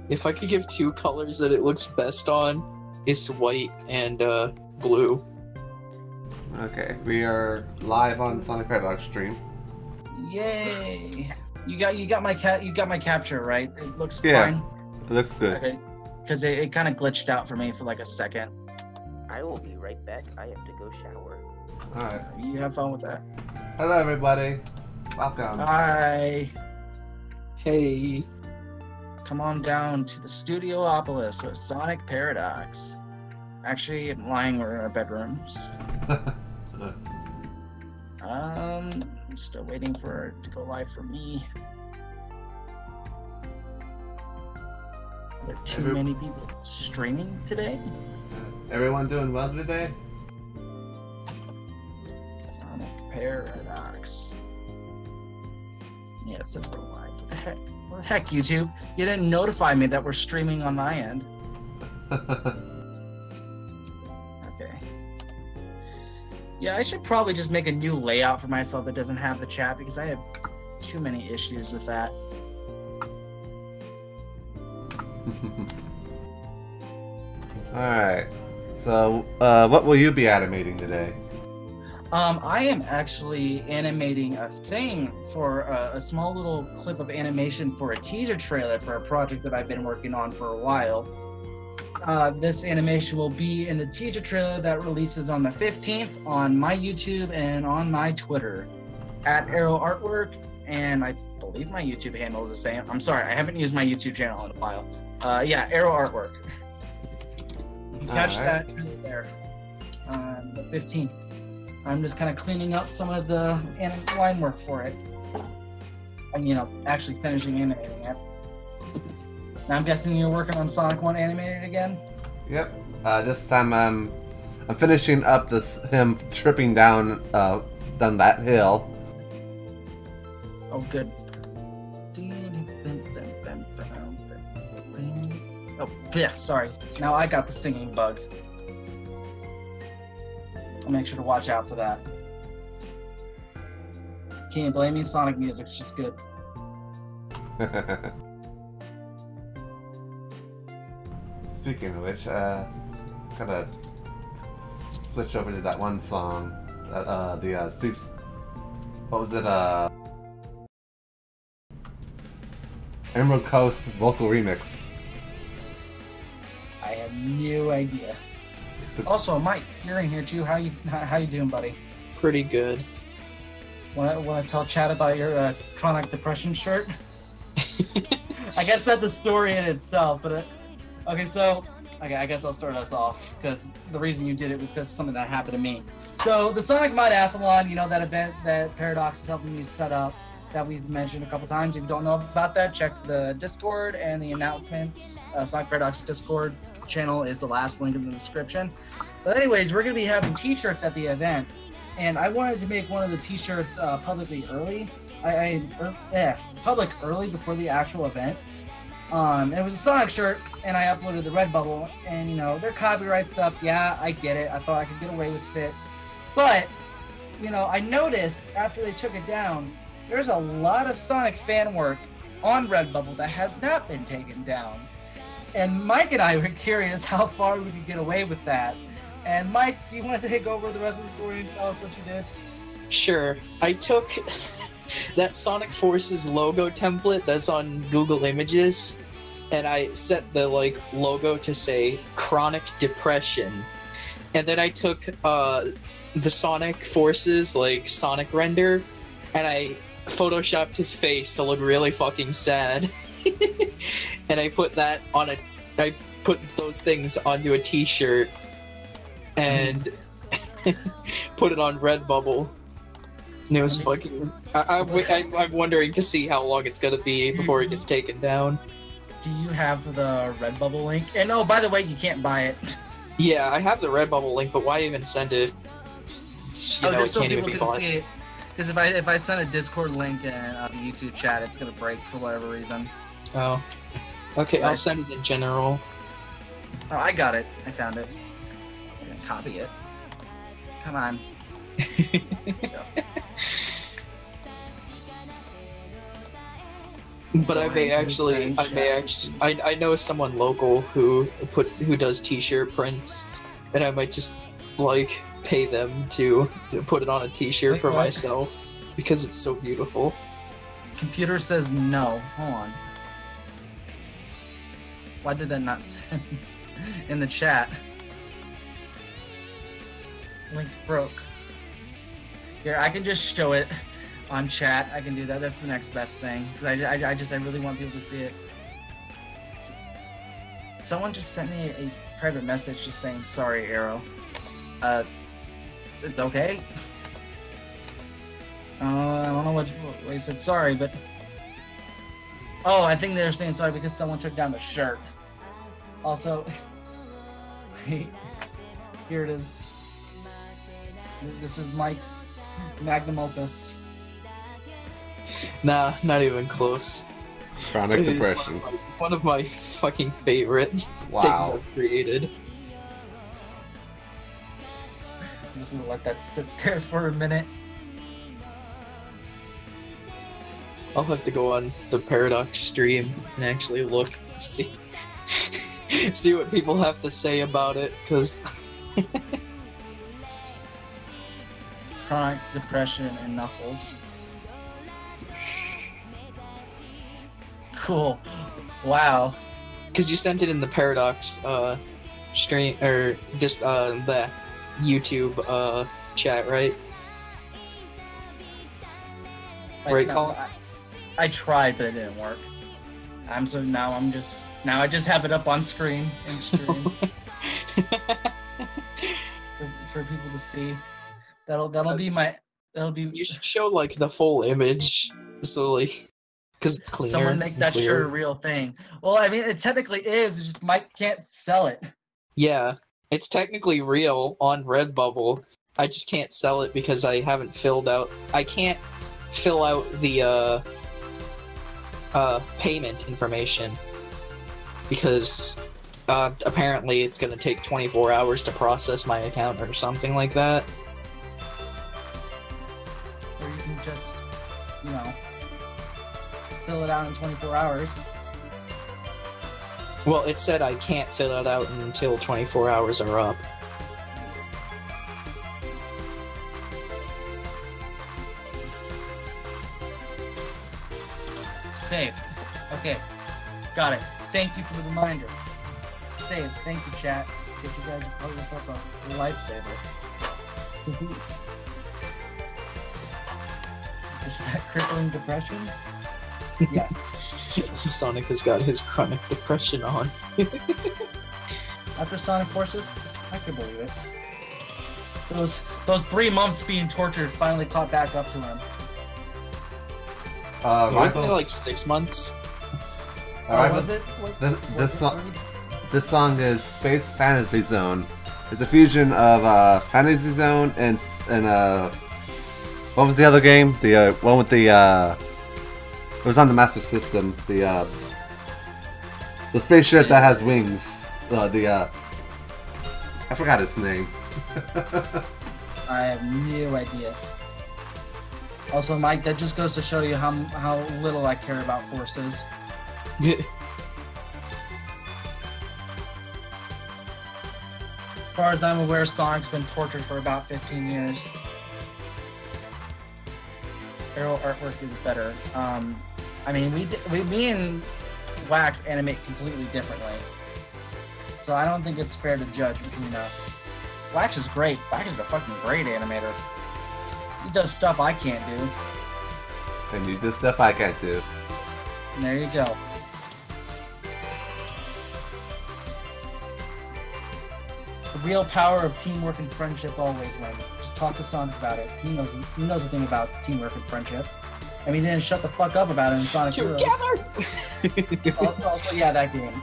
If I could give two colors that it looks best on, it's white and blue. Okay, we are live on Sonic Paradox stream. Yay! You got my capture right. It looks Yeah, fine. it looks good. Okay, because it kind of glitched out for me for like a second. I will be right back. I have to go shower. All right. You have fun with that. Hello, everybody. Welcome. Hi. Hey. Come on down to the Studiopolis with Sonic Paradox. Actually, I'm lying. We're in our bedrooms. I'm still waiting for it to go live for me. Are there too many people streaming today? Everyone doing well today? Sonic Paradox. Yeah, it says we're live. What the heck? What the heck, YouTube? You didn't notify me that we're streaming on my end. Okay. Yeah, I should probably just make a new layout for myself that doesn't have the chat because I have too many issues with that. Alright. So, what will you be animating today? I am actually animating a thing for a small little clip of animation for a teaser trailer for a project that I've been working on for a while. This animation will be in the teaser trailer that releases on the 15th on my YouTube and on my Twitter at Arrow Artwork, and I believe my YouTube handle is the same. I'm sorry, I haven't used my YouTube channel in a while. Yeah, Arrow Artwork. You can catch that trailer there on the 15th. I'm just kind of cleaning up some of the line work for it. And, you know, actually finishing animating it. Now I'm guessing you're working on Sonic 1 animated again? Yep. This time I'm finishing up him tripping down that hill. Oh, good. Oh, yeah, sorry. Now I got the singing bug. I'll make sure to watch out for that. Can't blame me, Sonic music's just good. Speaking of which, gotta switch over to that one song. What was it? Emerald Coast vocal remix. I have no idea. Also, Mike, you're in here too. How you doing, buddy? Pretty good. Want to tell Chad about your chronic depression shirt? I guess that's a story in itself, but okay. So, I guess I'll start us off because the reason you did it was because something that happened to me. So the Sonic Mod-Athlon, you know, that event that Paradox is helping me set up, that we've mentioned a couple times. If you don't know about that, check the Discord and the announcements. Sonic Paradox Discord channel is the last link in the description. But anyways, we're going to be having t-shirts at the event, and I wanted to make one of the t-shirts publicly early. Public early before the actual event. It was a Sonic shirt, and I uploaded the Redbubble, and you know, their copyright stuff, yeah, I get it. I thought I could get away with it. But, you know, I noticed after they took it down, there's a lot of Sonic fan work on Redbubble that has not been taken down. And Mike and I were curious how far we could get away with that. And Mike, do you want to take over the rest of the story and tell us what you did? Sure. I took that Sonic Forces logo template that's on Google Images, and I set the logo to say chronic depression. And then I took the Sonic Forces Sonic render, and I photoshopped his face to look really fucking sad. And I put that on I put those things onto a t-shirt and put it on Redbubble. And it was fucking... I'm wondering to see how long it's gonna be before it gets taken down. Do you have the Redbubble link? And oh, by the way, you can't buy it. Yeah, I have the Redbubble link, but why even send it? You know, just it can't even be bought. see it. Because if I send a Discord link in the YouTube chat, it's gonna break for whatever reason. Oh. Okay, I'll send it in general. Oh, I got it. I found it. I'm gonna copy it. Come on. But I may actually, I know someone local who does T-shirt prints, and I might just like pay them to put it on a T-shirt for myself because it's so beautiful. Computer says no. Hold on. Why did that not send in the chat? Link broke. Here, I can just show it on chat. I can do that. That's the next best thing because I really want people to see it. Someone just sent me a private message just saying sorry, Arrow. It's okay. I don't know what he said sorry, but oh, I think they're saying sorry because someone took down the shirt. Also, here it is. This is Mike's magnum opus. Nah, not even close. Chronic depression. One of my fucking favorite things I've created. I'm just gonna let that sit there for a minute. I'll have to go on the Paradox stream and actually look, see what people have to say about it, because Chronic depression and Knuckles. Cool. Wow. Because you sent it in the Paradox stream, or just the YouTube chat, right? Right, Colin? I tried, but it didn't work. Now I just have it up on screen and stream for people to see. That'll be. You should show like the full image, so like, because it's cleaner. Someone make that shirt a real thing. Well, I mean, it technically is. It's just Mike can't sell it. Yeah, it's technically real on Redbubble. I just can't sell it because I haven't filled out. I can't fill out the payment information because apparently it's going to take 24 hours to process my account or something like that. Or you can just, fill it out in 24 hours. Well, it said I can't fill it out until 24 hours are up. Save. Okay. Got it. Thank you for the reminder. Save. Thank you, chat. Get you guys to call yourselves a lifesaver. Is that crippling depression? Yes. Sonic has got his chronic depression on. After Sonic Forces, I can believe it. Those 3 months being tortured finally caught back up to him. Wasn't it like 6 months? Was it? This song is Space Fantasy Zone. It's a fusion of Fantasy Zone and what was the other game? The one with the it was on the Master System. The spaceship that has wings. I forgot its name. I have no idea. Also, Mike, that just goes to show you how little I care about forces. As far as I'm aware, Sonic's been tortured for about 15 years. Arrow artwork is better. I mean, me and Wax animate completely differently. So I don't think it's fair to judge between us. Wax is great. Wax is a fucking great animator. He does stuff I can't do. And you do stuff I can't do. And there you go. The real power of teamwork and friendship always wins. Just talk to Sonic about it. He knows a thing about teamwork and friendship. I mean, he didn't shut the fuck up about it in Sonic Heroes. Also, yeah, that game.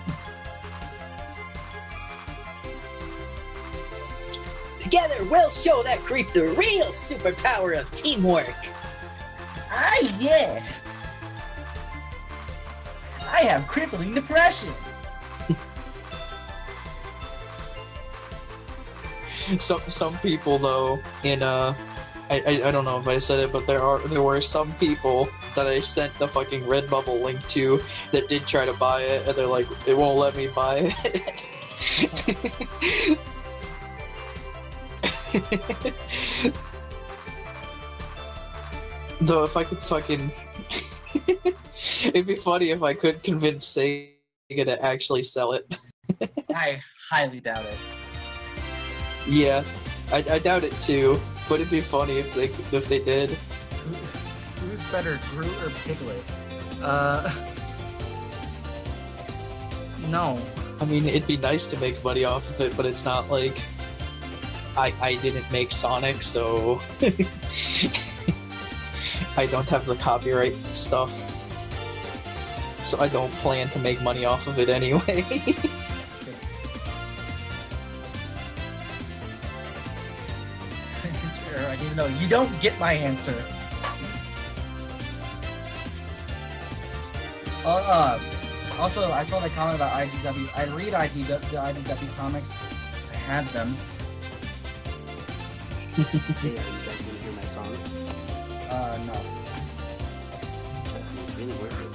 Together, we'll show that creep the real superpower of teamwork. Ah, yeah. I have crippling depression. Some people though in I don't know if I said it, but there were some people that I sent the fucking Redbubble link to that did try to buy it, and they're like, it won't let me buy it. Though if I could fucking... It'd be funny if I could convince Sega to actually sell it. I highly doubt it. Yeah, I doubt it too, but it'd be funny if they did. Who's better, Groot or Piglet? No. I mean, it'd be nice to make money off of it, but it's not like I didn't make Sonic, so I don't have the copyright stuff. So I don't plan to make money off of it anyway. It's fair, I need to know. You don't get my answer. Also, I saw the comment about IDW. I read IDW comics. I have them. Hey, are you guys gonna hear my song? No. Trust me, it's really worth it.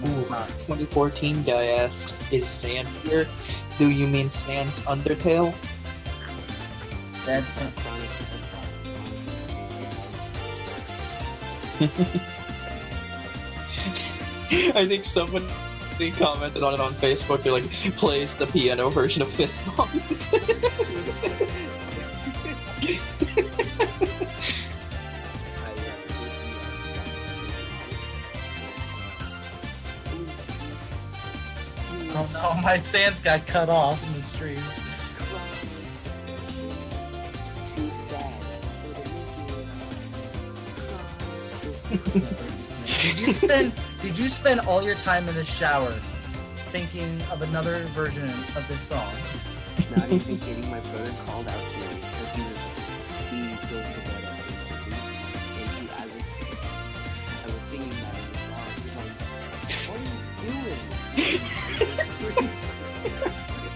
No, it's not. 2014 guy asks, is Sans here? Do you mean Sans Undertale? That's Chronic. I think someone commented on it on Facebook. They're like, plays the piano version of Fist Bump. Oh no, my Sans got cut off in the stream. Too sad. Did you spend all your time in the shower thinking of another version of this song? Not even kidding, my brother called out to me because he goes to bed at 8:30, and I was singing that in the song. He's like, "What are you doing?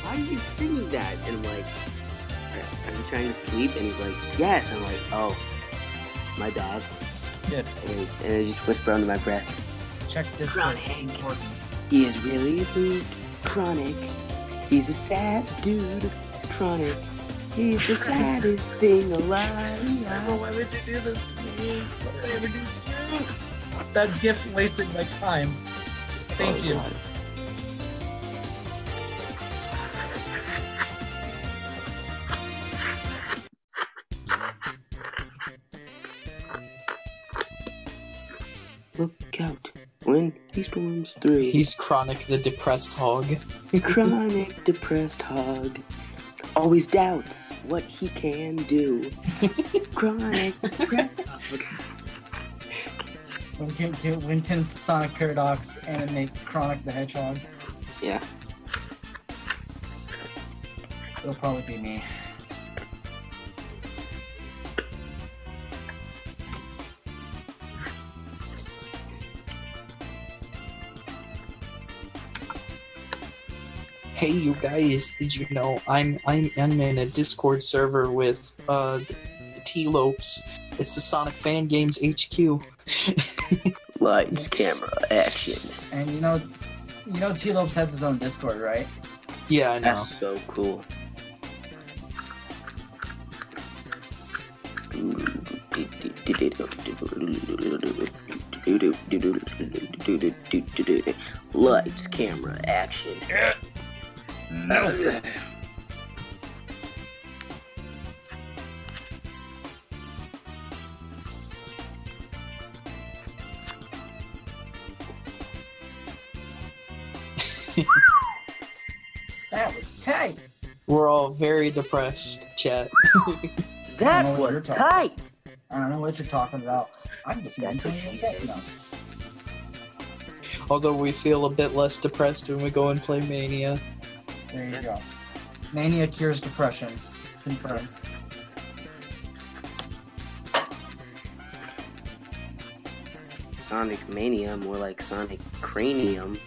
Why are you singing that?" And I'm like, "Are you trying to sleep?" And he's like, "Yes." I'm like, "Oh, my bad." Good. And I just whisper under my breath, Check this out. Important. "He is really moved, Chronic. He's a sad dude, Chronic. He's the saddest thing alive." Why would you do this to me? What did I ever do to you? That gift wasted my time. Thank you. God. Look out when he storms through. He's Chronic the Depressed Hog. Chronic depressed hog. Always doubts what he can do. Chronic depressed hog. When can Sonic Paradox animate Chronic the Hedgehog? Yeah. It'll probably be me. Hey, you guys! Did you know I'm in a Discord server with T-Lopes. It's the Sonic Fan Games HQ. Lights, camera, action. And you know T-Lopes has his own Discord, right? Yeah, I know. That's so cool. Lights, camera, action. No. That was tight. We're all very depressed, chat. That what was you're talking tight. I don't know what you're talking about. I'm just mentally upset now. Although we feel a bit less depressed when we go and play Mania. There you go. Mania cures depression. Confirmed. Sonic Mania, more like Sonic Cranium.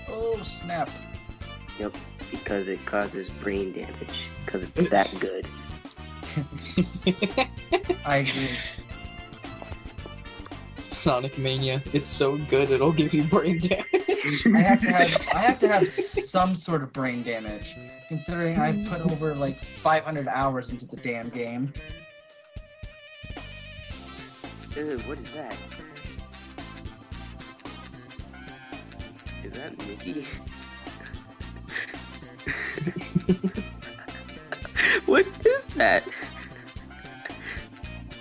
Oh snap. Yep, because it causes brain damage. Because it's that good. I agree. Sonic Mania. It's so good it'll give you brain damage. I have to have some sort of brain damage, considering I've put over like 500 hours into the damn game. What is that? Is that Mickey? What is that?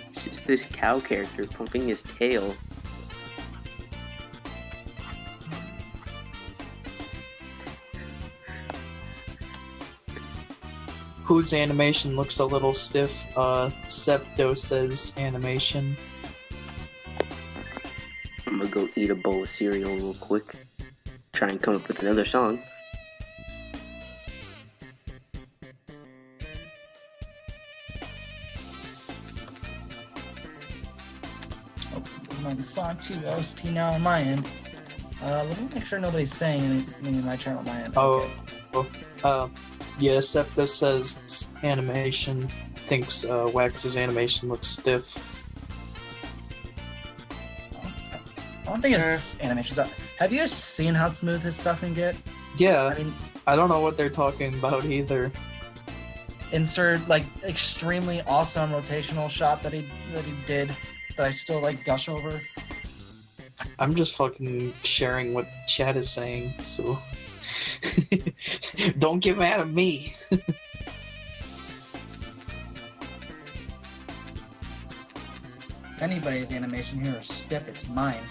It's just this cow character pumping his tail. Whose animation looks a little stiff? Septo says animation. I'm gonna go eat a bowl of cereal real quick. Try and come up with another song. Oh, I'm on Sonic 2 OST now on my end. Let me make sure nobody's saying anything in my channel on my end. Oh, Okay. Yeah, Septo says animation. Thinks Wax's animation looks stiff. I don't think it's animations. Have you seen how smooth his stuff can get? Yeah, I mean, I don't know what they're talking about either. insert like extremely awesome rotational shot that he did that I still like gush over. I'm just fucking sharing what chat is saying, so don't get mad at me. If anybody's animation here is stiff, it's mine.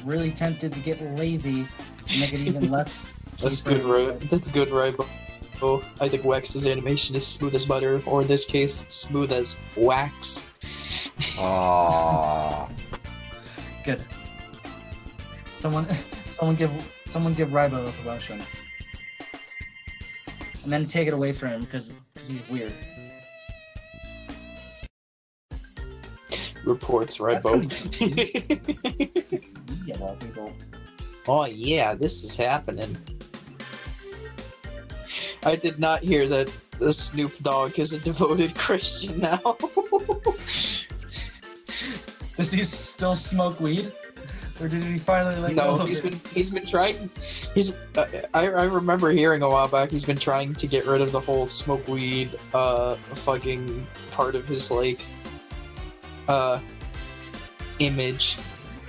Really tempted to get lazy and make it even less. That's good, right? That's good, right? Oh, I think Wax's animation is smooth as butter, or in this case, smooth as wax. Aww. Good. Someone give Rybo a promotion, and then take it away from him because he's weird. Reports, Rybo. Yeah, well, people. Oh yeah, this is happening. I did not hear that the Snoop Dogg is a devoted Christian now. Does he still smoke weed, or did he finally like? No, he's been trying. I remember hearing a while back he's been trying to get rid of the whole smoke weed fucking part of his like image.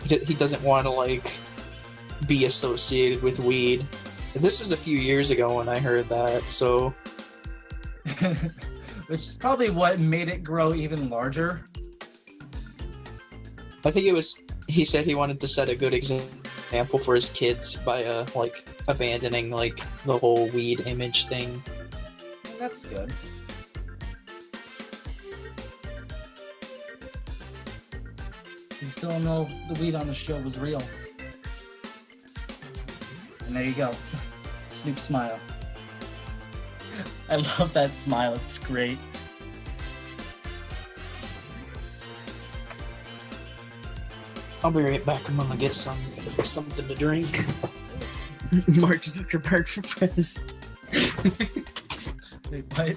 He doesn't want to like be associated with weed. This was a few years ago when I heard that, so which is probably what made it grow even larger. I think it was. He said he wanted to set a good example for his kids by like abandoning like the whole weed image thing. Well, that's good. You still don't know if the weed on the show was real. And there you go. Snoop smile. I love that smile, it's great. I'll be right back. I'm gonna get something to drink. Mark Zuckerberg for president. Wait, what?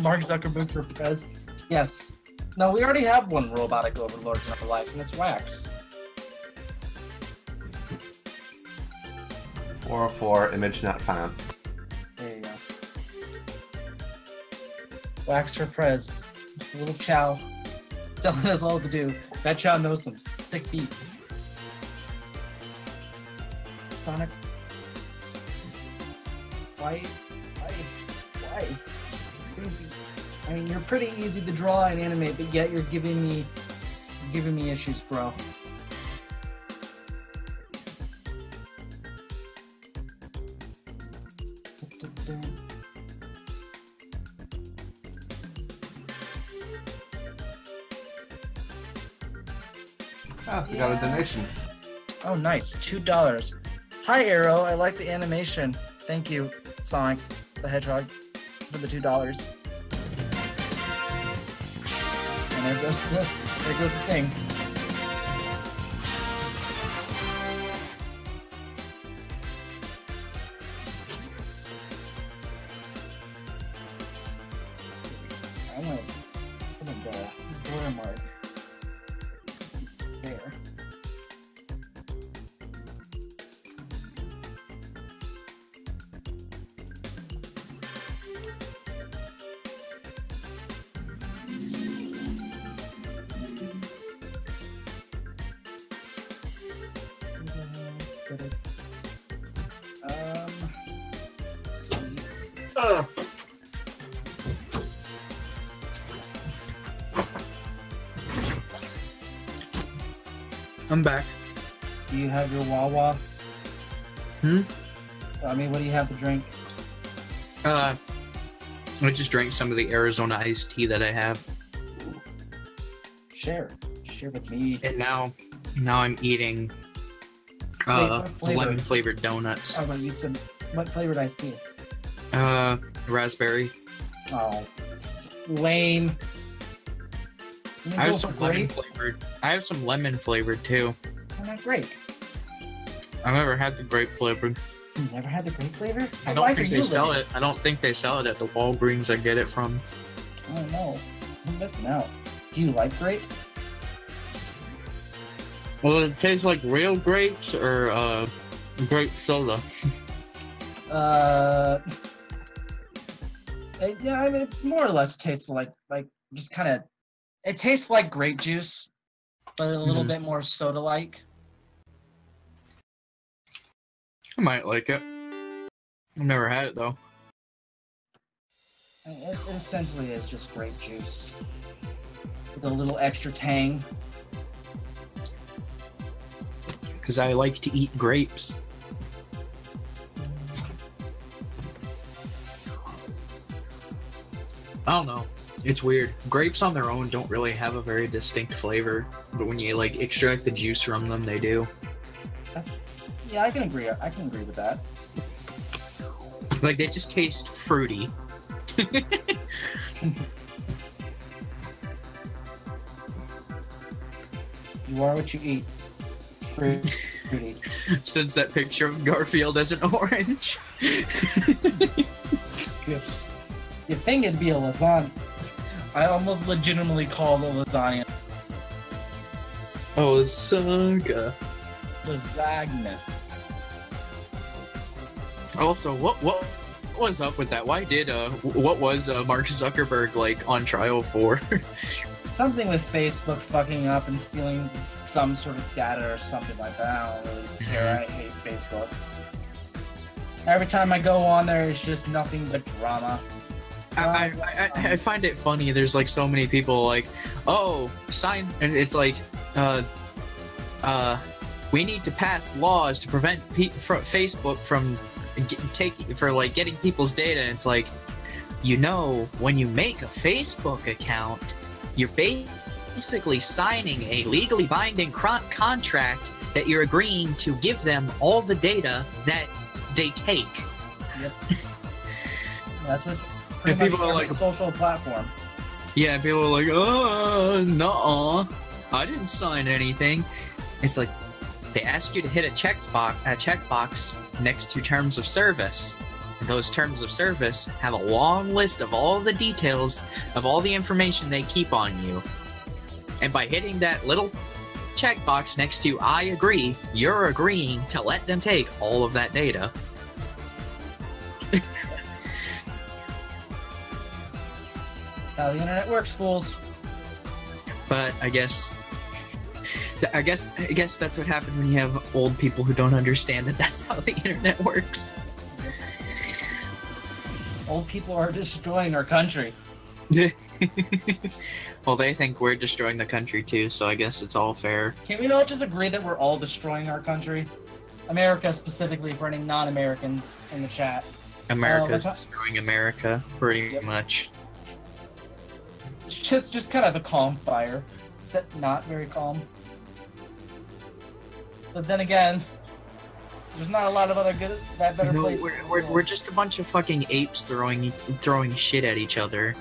Mark Zuckerberg for prez? Yes. No, we already have one robotic overlord in our life, and it's Wax. 404 image not found. There you go. Wax for prez. Just a little chow. Telling us all what to do. That chow knows some sick beats. Sonic. Why? Please be. I mean, you're pretty easy to draw and animate, but yet you're giving me issues, bro. Oh, we got a donation. Oh, nice. $2. Hi, Arrow. I like the animation. Thank you, Sonic the Hedgehog, for the $2. And there goes the thing. there. Let's see. I'm back. Do you have your Wawa? Hmm? I mean, what do you have to drink? I just drank some of the Arizona iced tea that I have, Share. Share with me. and now I'm eating What flavor? lemon flavored donuts. Oh, but you said what flavored iced tea? Raspberry. Oh, lame. You I go have some for lemon grape? flavored. I have some lemon flavored too. Why not grape? I've never had the grape flavored. You never had the grape flavor? I What don't life think are they you sell living? it. I don't think they sell it at the Walgreens I get it from. Oh no, I'm missing out. Do you like grape? Well, it tastes like real grapes or grape soda. Yeah, I mean, it more or less tastes like just kind of. It tastes like grape juice, but a little Mhm. bit more soda-like. I might like it. I've never had it though. I mean, it essentially is just grape juice with a little extra tang. Because I like to eat grapes. I don't know. It's weird. Grapes on their own don't really have a very distinct flavor, but when you like extract the juice from them, they do. Yeah, I can agree. I can agree with that. Like they just taste fruity. You are what you eat. Fruity. Since that picture of Garfield as an orange. You think it'd be a lasagna? I almost legitimately called it lasagna. Oh, saga. Lasagna. Also, what was up with that? Why did what was Mark Zuckerberg like on trial for? Something with Facebook fucking up and stealing some sort of data or something like that. I don't really care. I hate Facebook. Every time I go on there, it's just nothing but drama. I find it funny. There's like so many people like, oh, sign, and it's like, we need to pass laws to prevent Facebook from getting people's data. And it's like, you know, when you make a Facebook account, you're basically signing a legally binding contract that you're agreeing to give them all the data that they take. Yep. That's what pretty And much people are every like- social platform. Yeah, people are like, oh, no, I didn't sign anything. It's like, they ask you to hit a checkbox next to terms of service. And those terms of service have a long list of all the details of all the information they keep on you. And by hitting that little checkbox next to I agree, you're agreeing to let them take all of that data. That's how the internet works, fools. But I guess that's what happens when you have old people who don't understand that that's how the internet works. Old people are destroying our country. Well, they think we're destroying the country too, so I guess it's all fair. Can we all just agree that we're all destroying our country? America specifically, for any non-Americans in the chat. America's we're ta- destroying America, pretty Yep. much. Just kind of a calm fire. Except not very calm. But then again, there's not a lot of other better No, places. we're just a bunch of fucking apes throwing shit at each other.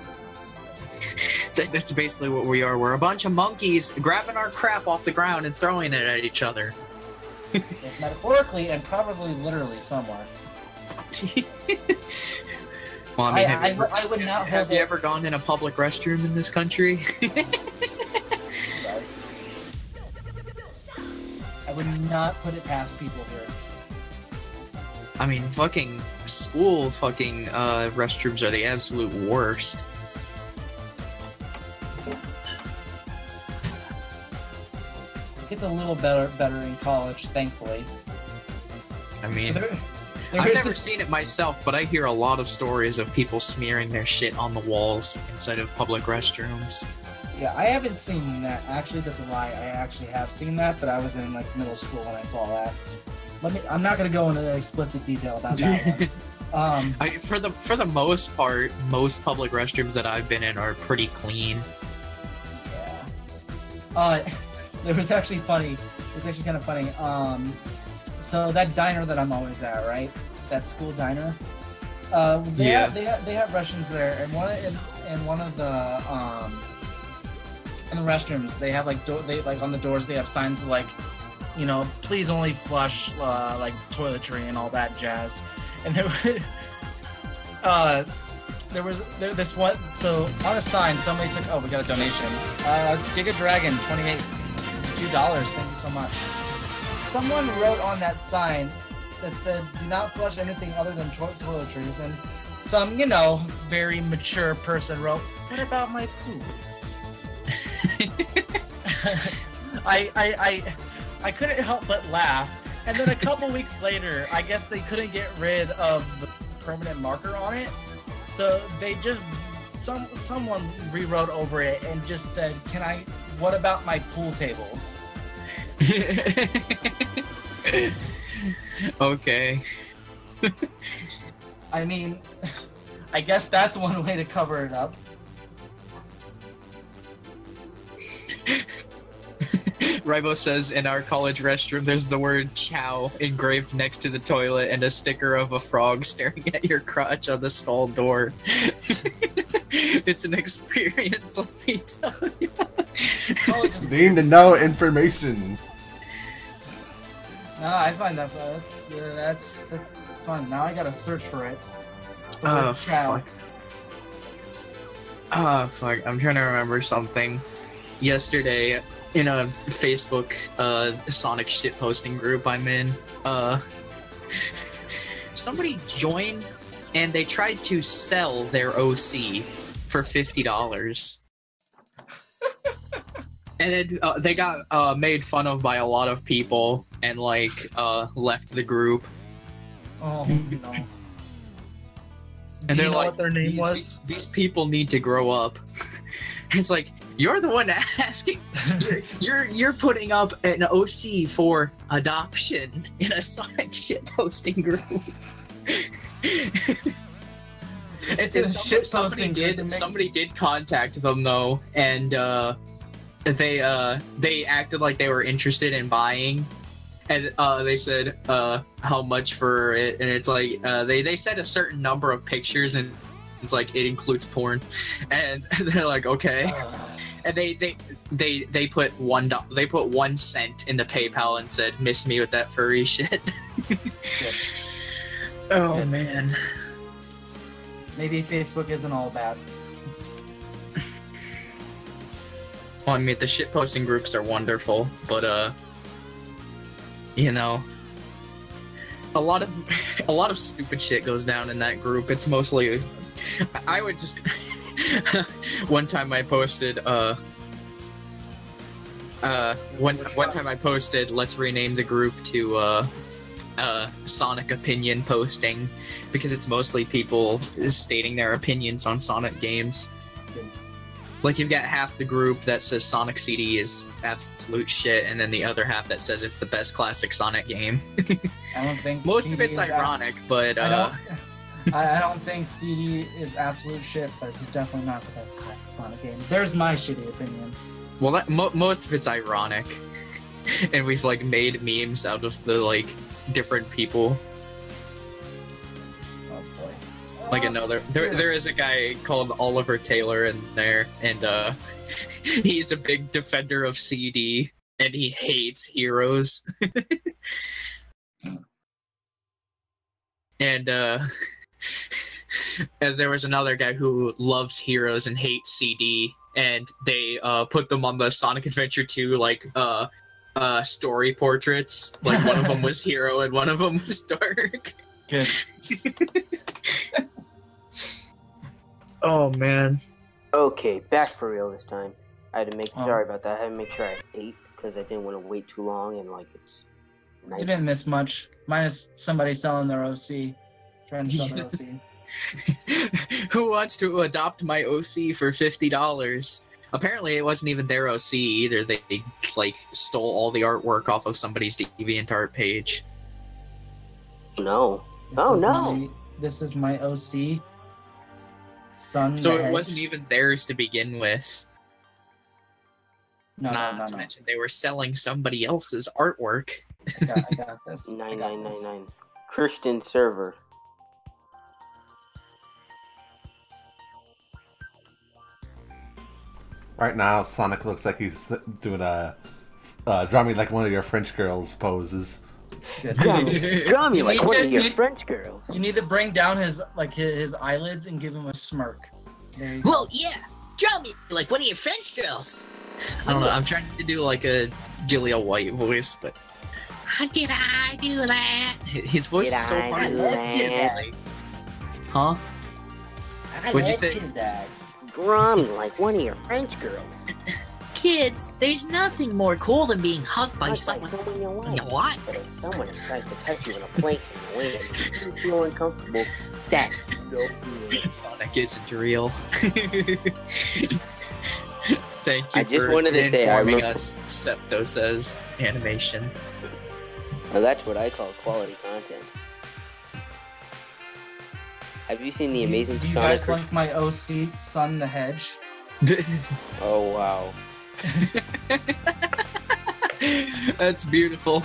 That's basically what we are. We're a bunch of monkeys grabbing our crap off the ground and throwing it at each other. Metaphorically and probably literally somewhere. Well, I mean, I would not have you hold ever gone in a public restroom in this country? I would not put it past people here. I mean, fucking school fucking restrooms are the absolute worst. It's a little better in college, thankfully. I mean, There I've is never this- seen it myself, but I hear a lot of stories of people smearing their shit on the walls inside of public restrooms. Yeah, I haven't seen that. Actually, that's a lie. I actually have seen that, but I was in like middle school when I saw that. I'm not gonna go into explicit detail about that one. For the most part, most public restrooms that I've been in are pretty clean. Yeah. It was actually funny. It was actually kind of funny. So that diner that I'm always at, right? That school diner. They have restrooms there, and one of the in the restrooms they have like on the doors they have signs like, you know, please only flush like toiletry and all that jazz. And there was this one. So on a sign, somebody took. Oh, we got a donation. Giga Dragon, $2. Thank you so much. Someone wrote on that sign that said, "Do not flush anything other than toiletries." And some, you know, very mature person wrote, "What about my poop?" I couldn't help but laugh. And then a couple weeks later, I guess they couldn't get rid of the permanent marker on it, so they just someone rewrote over it and just said, what about my pool tables? Okay. I mean, I guess that's one way to cover it up. Ribo says in our college restroom there's the word chow engraved next to the toilet and a sticker of a frog staring at your crotch on the stall door. It's an experience, let me tell you. Need to know information. No, I find that fun. That's fun. Now I gotta search for it. Oh, fuck. Oh, fuck. I'm trying to remember something. Yesterday, in a Facebook Sonic shitposting group I'm in, somebody joined and they tried to sell their OC for $50. And then they got made fun of by a lot of people and like left the group. Oh no. And Do they're you know like, what their name was? These people need to grow up. It's like, you're the one asking. You're putting up an OC for adoption in a Sonic shitposting group. It's a shitposting group. Somebody did contact them though, and they acted like they were interested in buying, and they said how much for it, and it's like they said a certain number of pictures, and it's like it includes porn, and they're like okay, and they put $1 cent in the PayPal and said miss me with that furry shit. Oh man. Maybe Facebook isn't all bad. Well, I mean, the shitposting groups are wonderful, but you know, a lot of stupid shit goes down in that group. It's mostly, I would just one time I posted one time I posted let's rename the group to Sonic opinion posting, because it's mostly people stating their opinions on Sonic games. Like, you've got half the group that says Sonic CD is absolute shit, and then the other half that says it's the best classic Sonic game. I don't think Most CD of it's is ironic, but I don't think CD is absolute shit, but it's definitely not the best classic Sonic game. There's my shitty opinion. well, most of it's ironic, and we've like made memes out of the like different people. Oh boy. Like another, there is a guy called Oliver Taylor in there, and he's a big defender of CD, and he hates Heroes. And and there was another guy who loves Heroes and hates CD, and they put them on the Sonic Adventure 2 like story portraits. Like one of them was Hero and one of them was Dark. Good. Oh man. Okay, back for real this time. I had to make. Oh. Sorry about that. I had to make sure I ate because I didn't want to wait too long and like it's night. You didn't miss much. Minus somebody selling their OC. Trying to sell their OC. Who wants to adopt my OC for $50? Apparently, it wasn't even their OC either. They like stole all the artwork off of somebody's DeviantArt page. No. This is my OC. Sun. So the it Hedge. wasn't even theirs to begin with. No, Not to mention they were selling somebody else's artwork. I got this. 9999. Christian server. Right now, Sonic looks like he's doing a draw me like one of your French girls poses. Good. Draw me You like need one to- of your you- French girls. You need to bring down his eyelids and give him a smirk. There you go. Well, yeah, draw me like one of your French girls. I don't know. I'm trying to do like a Julia White voice, but how did I do that? His voice is so Did I funny. do that? Huh? I What'd you love say? chili dogs. Draw me like one of your French girls. Kids, there's nothing more cool than being hugged by Like someone someone you in your like. life. But if someone tries to touch you in a place in the way that you feel uncomfortable, that's no feeling. Sonic isn't real. Thank you I just for wanted to say, I informing remember- us. Septo says animation. Now that's what I call quality content. Have you seen the amazing Do you Sonic? guys like my OC, Sun the Hedge? Oh wow. That's beautiful.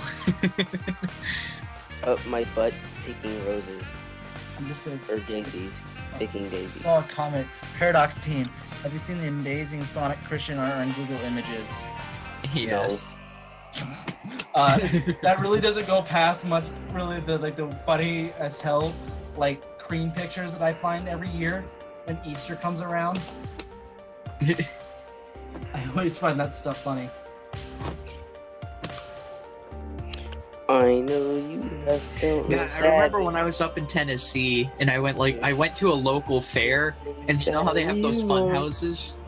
Up my butt picking roses. I'm just gonna. Or daisies. Picking I daisies. saw a comment. Paradox team, have you seen the amazing Sonic Christian art on Google Images? Yes. That really doesn't go past much. Really, the funny as hell cream pictures that I find every year when Easter comes around. I always find that stuff funny. I know you have felt Yeah, I remember when I was up in Tennessee and I went to a local fair, and you know how they have those fun houses?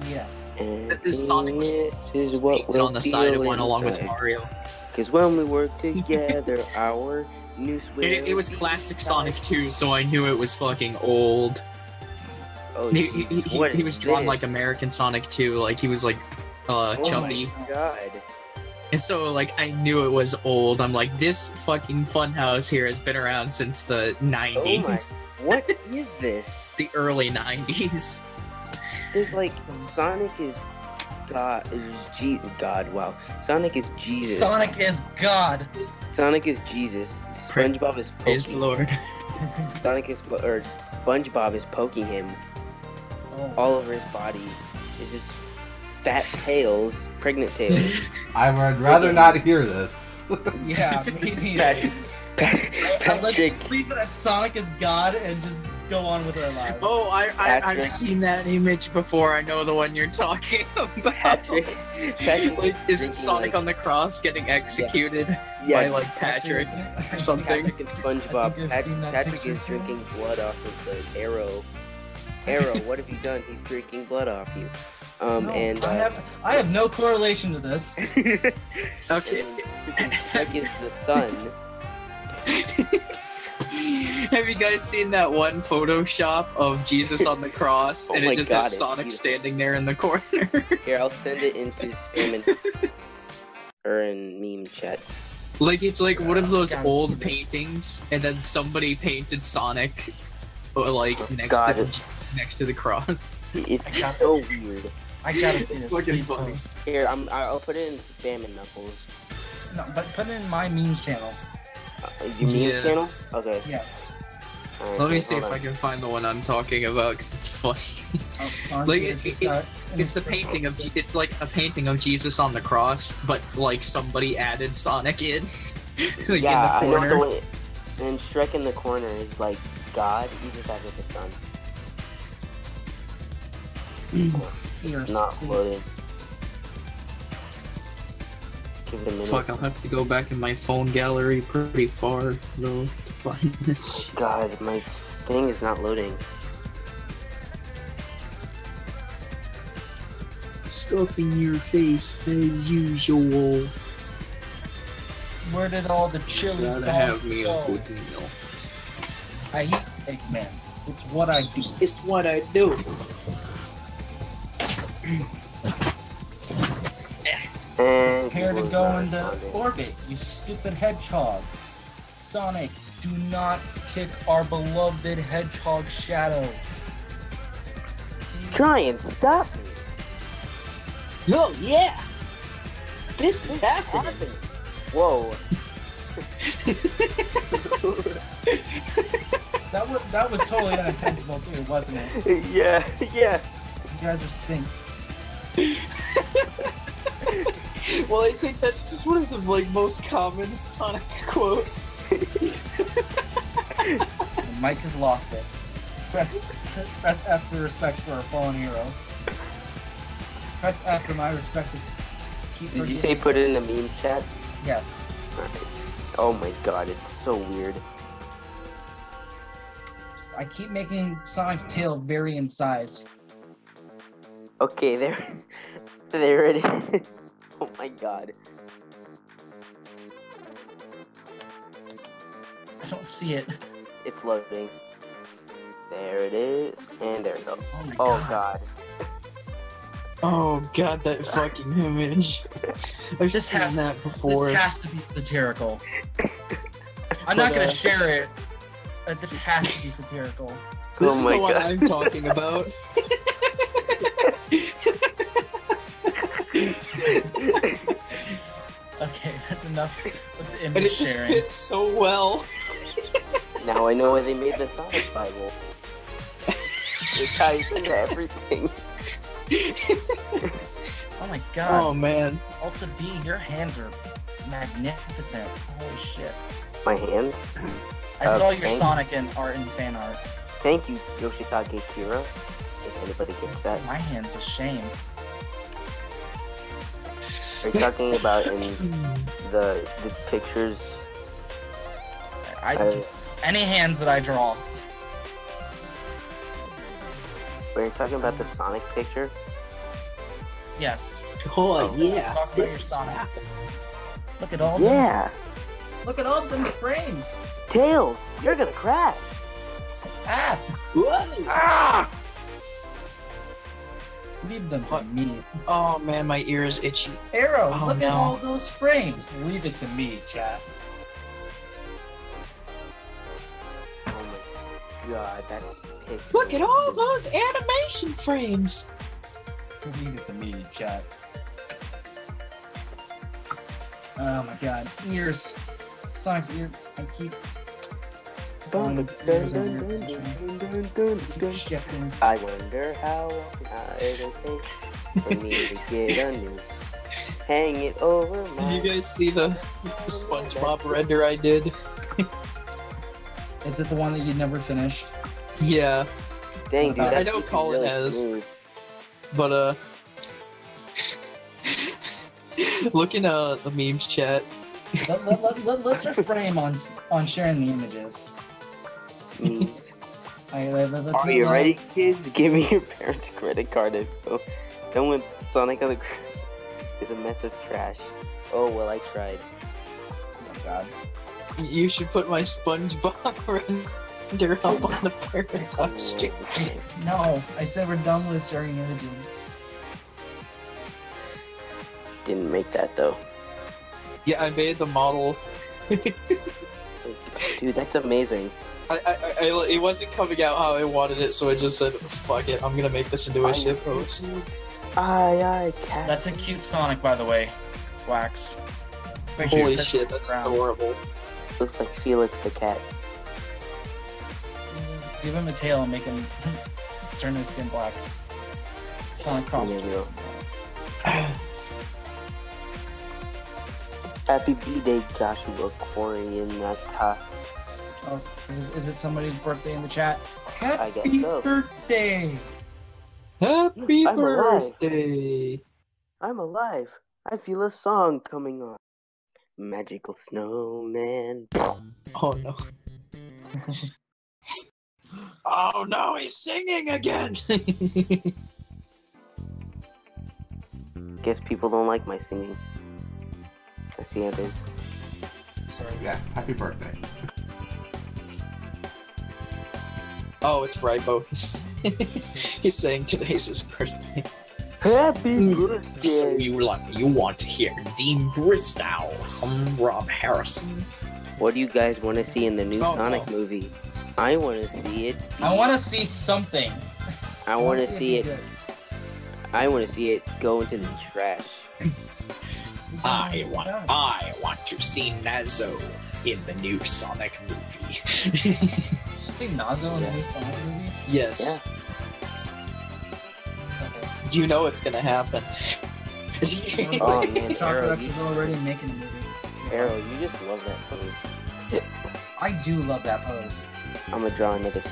Yes. This Sonic was is what painted on the side of one along with inside. Mario. Cause when we work together, our news will. It was classic Sonic 2, so I knew it was fucking old. Oh, He Jesus, what he is was drawn like this? American Sonic 2, like he was like Oh chubby. my God. And so like I knew it was old. I'm like, this fucking funhouse here has been around since the 90s. What is this? The early 90s. It's like Sonic is God. God. Wow. Sonic is Jesus. Sonic is God. Sonic is Jesus. SpongeBob is Praise the poking. Lord. SpongeBob is poking him. Oh. All over his body is just fat tails, pregnant tails. I would rather not hear this. Yeah, me neither. Let's Patrick, leave it at Sonic is God and just go on with our lives. Oh, I've Patrick. seen that image before. I know the one you're talking about. Patrick Like, is drinking, Sonic like- on the cross getting executed by Yeah, like Patrick or something? Patrick and SpongeBob. I think I've seen that Patrick picture is before. drinking blood off of the arrow. Arrow, what have you done? He's drinking blood off you. No, And I have no correlation to this. Okay. against the sun. Have you guys seen that one Photoshop of Jesus on the cross, Oh and my it just God, has it's Sonic beautiful. standing there in the corner? Here, I'll send it into spam or in meme chat. Like it's like one of those Gotta see old this. paintings, and then somebody painted Sonic, like next God, to it's next to the cross. it's got so weird. I gotta see It's this. fucking Please funny. post. Here, I'll put it in spam and knuckles. No, but put it in my memes channel. Your memes Yeah. channel? Okay. Yes. Alright, Let me wait, see if hold I on. can find the one I'm talking about because it's funny. Oh, Sonic Like, is just it- got- It's the painting of it's like a painting of Jesus on the cross, but like somebody added Sonic in, like Yeah, I in know the the corner. way. And Shrek in the corner is like God. He just has like the sun. Ears, Not please. floating. Give it a minute. Fuck, I'll have to go back in my phone gallery pretty far, though, to find this shit. God, my thing is not loading. Stuff in your face as usual. Where did all the chili Gotta dogs have me a go? good meal. I eat Eggman. It's what I do. It's what I do. And Prepare to people go are into responding. orbit, you stupid hedgehog. Sonic, do not kick our beloved hedgehog Shadow. Try and stop me. Oh yeah! This is happening! Whoa. That was totally unintentional too, wasn't it? Yeah. You guys are synced. Well, I think that's just one of the like most common Sonic quotes. Mike has lost it. Press F for respects for our fallen hero. Press F for my respects to keep Did you forgetting. say put it in the memes chat? Yes. Alright. Oh my god, it's so weird. I keep making Sonic's tail vary in size. Okay, there it is. Oh my god. I don't see it. It's loading. There it is. And there we go. Oh my Oh god. god. Oh god, that fucking image. I've This seen has- that before. This has to be satirical. I'm not gonna share it, but this has to be satirical. This Oh is my the one god. I'm talking about. Okay, that's enough with the And image it just sharing. fits so well. Now I know why they made the Sonic Bible. It ties into everything. Oh my god. Oh man. Ultra B, your hands are magnificent. Holy shit. My hands? I saw your thank- Sonic in fan art. Thank you, Yoshikage Kira. If anybody gets that. My hand's a shame. Are you talking about in the pictures? Any hands that I draw. Are you talking about the Sonic picture? Yes. Oh Oh, yeah. talk about This your is Sonic. happening. Look at all them. Yeah! Look at all them frames. Tails! You're gonna crash! Ah! Whoa! Ah! Leave them to me. Oh man, my ear is itchy. Arrow, Oh, look at no. all those frames. Leave it to me, chat. Oh my god, that picture. Look at all is- those animation frames. Leave it to me, chat. Oh my god. Ears. Sonic's ear. I keep. Sonic's ears are weird situation. Keep shifting. I wonder how long it'll take for me to get a noose. Hang it over my. Did you guys see the SpongeBob render I did? Is it the one that you never finished? Yeah, Dang, dude, I that's don't call it really as. smooth. but looking at the memes chat. Let's refrain on sharing the images. Mm. Let's Are you ready, kids? Give me your parents' credit card info. Then with Sonic on the is a mess of trash. Oh well, I tried. Oh my god. You should put my SpongeBob render up on the Paradox stream. No, I said we're done with sharing images. Didn't make that though. Yeah, I made the model. Dude, that's amazing. It wasn't coming out how I wanted it, so I just said, fuck it, I'm gonna make this into a shit post. Aye, cat. That's a cute Sonic, by the way. Wax. Make sure you Holy set shit, the that's ground. adorable. Looks like Felix the cat. Give him a tail and make him turn his skin black. Sonic There costume. you go. Happy B-Day, Joshua, Corey, and Nata. Oh, is it somebody's birthday in the chat? I guess Happy so. birthday! Happy I'm alive. birthday! I'm alive. I feel a song coming on. Magical snowman. Oh no. Oh no, he's singing again! Guess people don't like my singing. I see how it is. Sorry. Yeah, happy birthday. Oh, it's Ribo. He's saying today's his birthday. Happy So birthday! you want to hear Dean Bristow from Rob Harrison? What do you guys want to see in the new Oh, Sonic no. movie? I want to see it. I want to see something. I want to see it. it. be good. I want to see it go into the trash. I want to see Nazo in the new Sonic movie. Did you see Nazo in the new Sonic movie? Yes. Yeah. Okay. You know it's gonna happen. Oh man, Chocolate Arrow, X is already making a movie. Arrow, you just love that pose. I do love that pose. I'm gonna draw another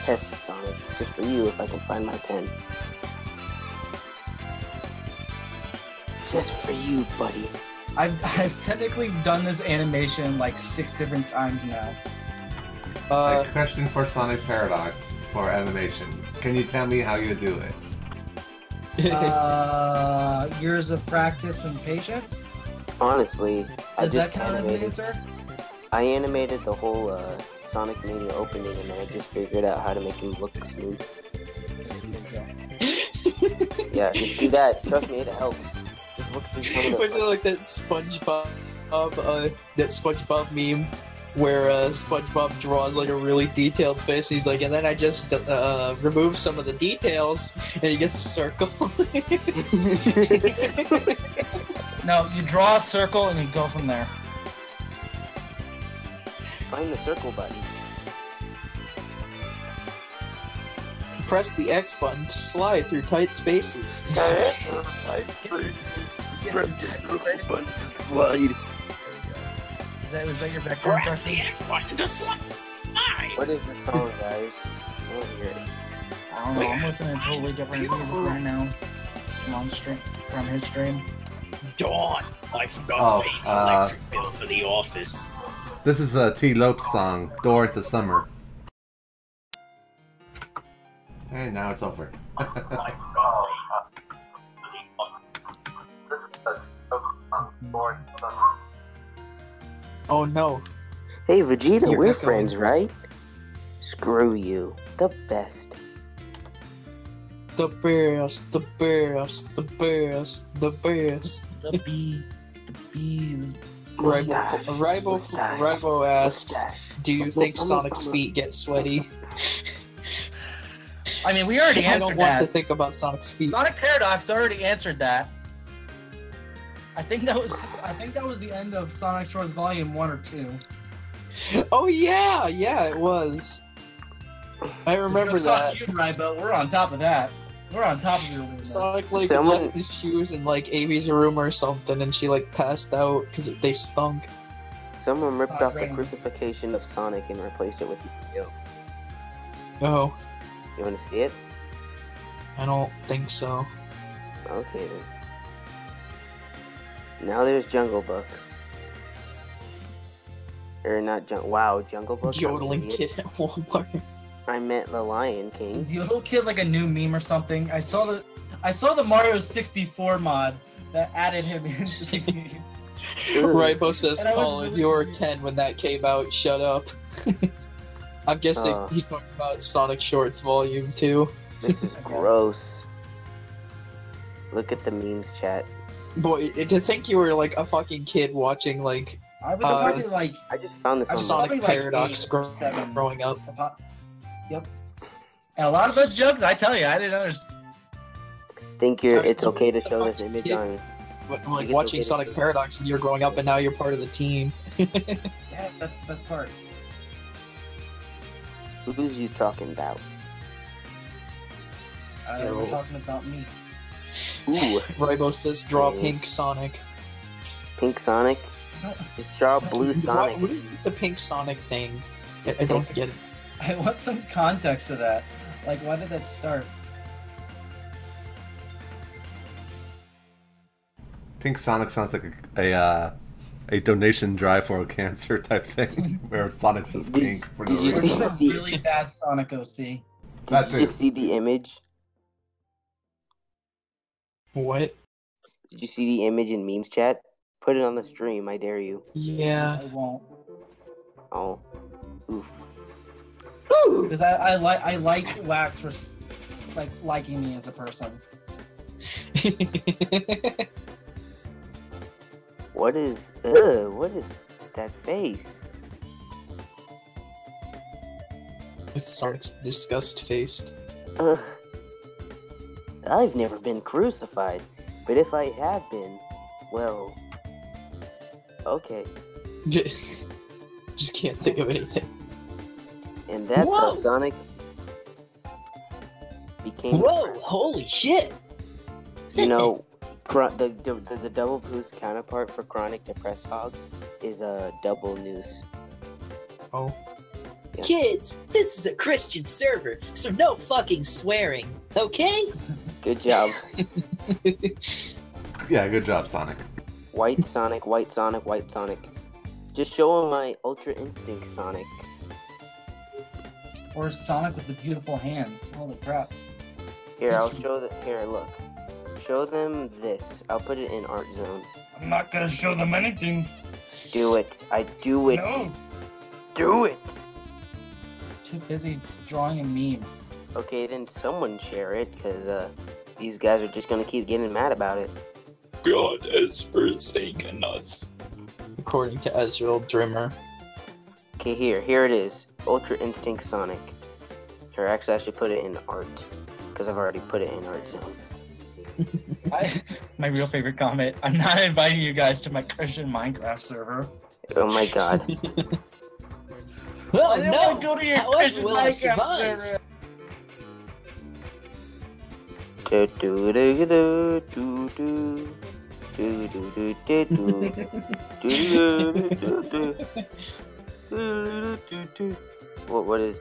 test Sonic just for you if I can find my pen. Just for you, buddy. I've technically done this animation like 6 different times now. A question for Sonic Paradox for animation. Can you tell me how you do it? Years of practice and patience. Honestly, I Does that just count as an animated. answer? I animated the whole Sonic Mania opening, and then I just figured out how to make him look smooth. Yeah, just do that. Trust me, it helps. Just look through some of the. Was it like that SpongeBob meme where SpongeBob draws like a really detailed face? He's like, and then I just remove some of the details, and he gets a circle. No, you draw a circle and you go from there. Find the circle button. Press the X button to slide through tight spaces. Is that your vector Press the impression? X button to slide. What is the song, guys? I want to hear it. I don't know. I'm listening to totally different music right now. I'm on stream from his stream. Dawn, I forgot Oh, to pay the electric bill for the office. This is a T. Lope's song, Door to Summer. And now it's over. I forgot to pay the office. Oh no. Hey, Vegeta, You're we're echoing. friends, right? Screw you. The best. The best, the best, the best, the best. The bees. Mustache. Ribo asks, Mustache. do you think Sonic's feet get sweaty? I mean, we already I answered don't want that. to think about Sonic's feet. Sonic Paradox already answered that. I think that was the end of Sonic Shorts Volume 1 or 2. Oh yeah, yeah, it was. I remember Joke's on that. you, Ribo. We're on top of that. We're on top of your weirdness. Sonic like Someone- left his shoes in like Amy's room or something, and she like passed out because they stunk. Someone ripped off the random. crucifixion of Sonic and replaced it with Yo. Oh, You want to see it? I don't think so. Okay then. Now there's Jungle Book. Or not Jungle Book. Yodeling I'm an idiot. kid at Walmart. I meant the Lion King. Is Yodel Kid like a new meme or something? I saw the Mario 64 mod that added him into the game. Ribo says, And I was Colin, really you were confused. 10 when that came out, shut up. I'm guessing he's talking about Sonic Shorts Volume 2. This is gross. Look at the memes, chat. Boy, to think you were like a fucking kid watching like I was probably like I just found this I'm on sorry. Sonic probably like Paradox 8 or 7. growing up. Yep. And a lot of those jokes, I tell you, I didn't understand. Think it's okay to show this image on. Like it's watching okay to Sonic say- Paradox when you were growing up and now you're part of the team. Yes, that's the best part. Who's you talking about? We're talking about me. Ooh, Ribo says draw Okay. pink Sonic. Pink Sonic? Just draw blue Sonic. What is the pink Sonic thing? I don't get it. I want some context to that. Like, why did that start? Pink Sonic sounds like a donation drive for cancer type thing, where Sonic's just pink for no Did you This see is reason. a the- really bad Sonic OC. That Did you too. see the image? What? Did you see the image in memes chat? Put it on the stream, I dare you. Yeah. I won't. Oh. Oof. Ooh. Because I like Wax for liking me as a person. What is that face? It's Sonic's disgust faced. Ugh. I've never been crucified, but if I had been, well, okay. Just can't think of anything. And that's Whoa! how Sonic became. Whoa! Holy shit! You know, the double boost counterpart for chronic depressed hog is a double noose. Oh. Yeah. Kids, this is a Christian server, so no fucking swearing, okay? Good job. Yeah, good job, Sonic. White Sonic, white Sonic, white Sonic. Just show him my Ultra Instinct Sonic. Or Sonic with the beautiful hands. Holy crap. Here, I'll show the. Here, look. Show them this. I'll put it in Art Zone. I'm not gonna show them anything. Do it. I do it. No. Do it. Too busy drawing a meme. Okay, then someone share it, because these guys are just gonna keep getting mad about it. God has forsaken us. According to Ezreal Drimmer. Okay, here it is. Ultra Instinct Sonic. Here, actually, I should put it in art, because I've already put it in Art Zone. My real favorite comment. I'm not inviting you guys to my Christian Minecraft server. Oh my god. Oh I didn't no! want to go to your However Christian will I Minecraft survive? server. Do do do do do do. Do do do do do. Do do do do. Do do do. What is?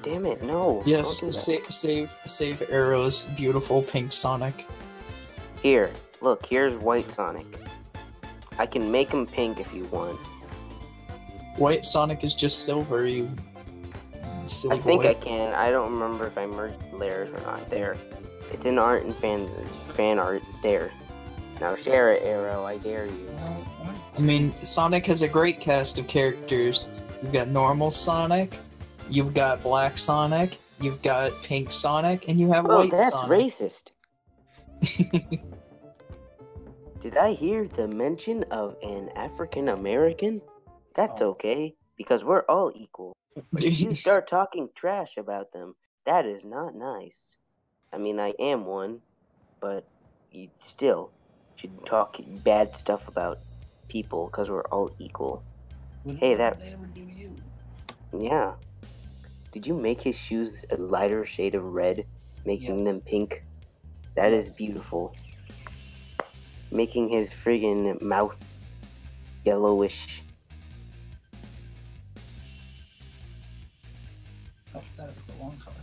Damn it! No. Yes, Don't do that. save Arrow's beautiful pink Sonic. Here, look. Here's White Sonic. I can make him pink if you want. White Sonic is just silver, you silly I think boy. I can. I don't remember if I merged layers or not. There, it's in art and fan art. There. Now share it, Arrow. I dare you. I mean, Sonic has a great cast of characters. You've got normal Sonic, you've got Black Sonic, you've got Pink Sonic, and you have Oh, White that's Sonic. racist. Did I hear the mention of an African American? That's Oh. okay, because we're all equal. But if you start talking trash about them, that is not nice. I mean, I am one, but you still should talk bad stuff about people, because we're all equal. Hey, that- They ever do you? Yeah. Did you make his shoes a lighter shade of red, making Yes. them pink? That is Yes. beautiful. Making his friggin' mouth yellowish. Oh, that is the wrong color.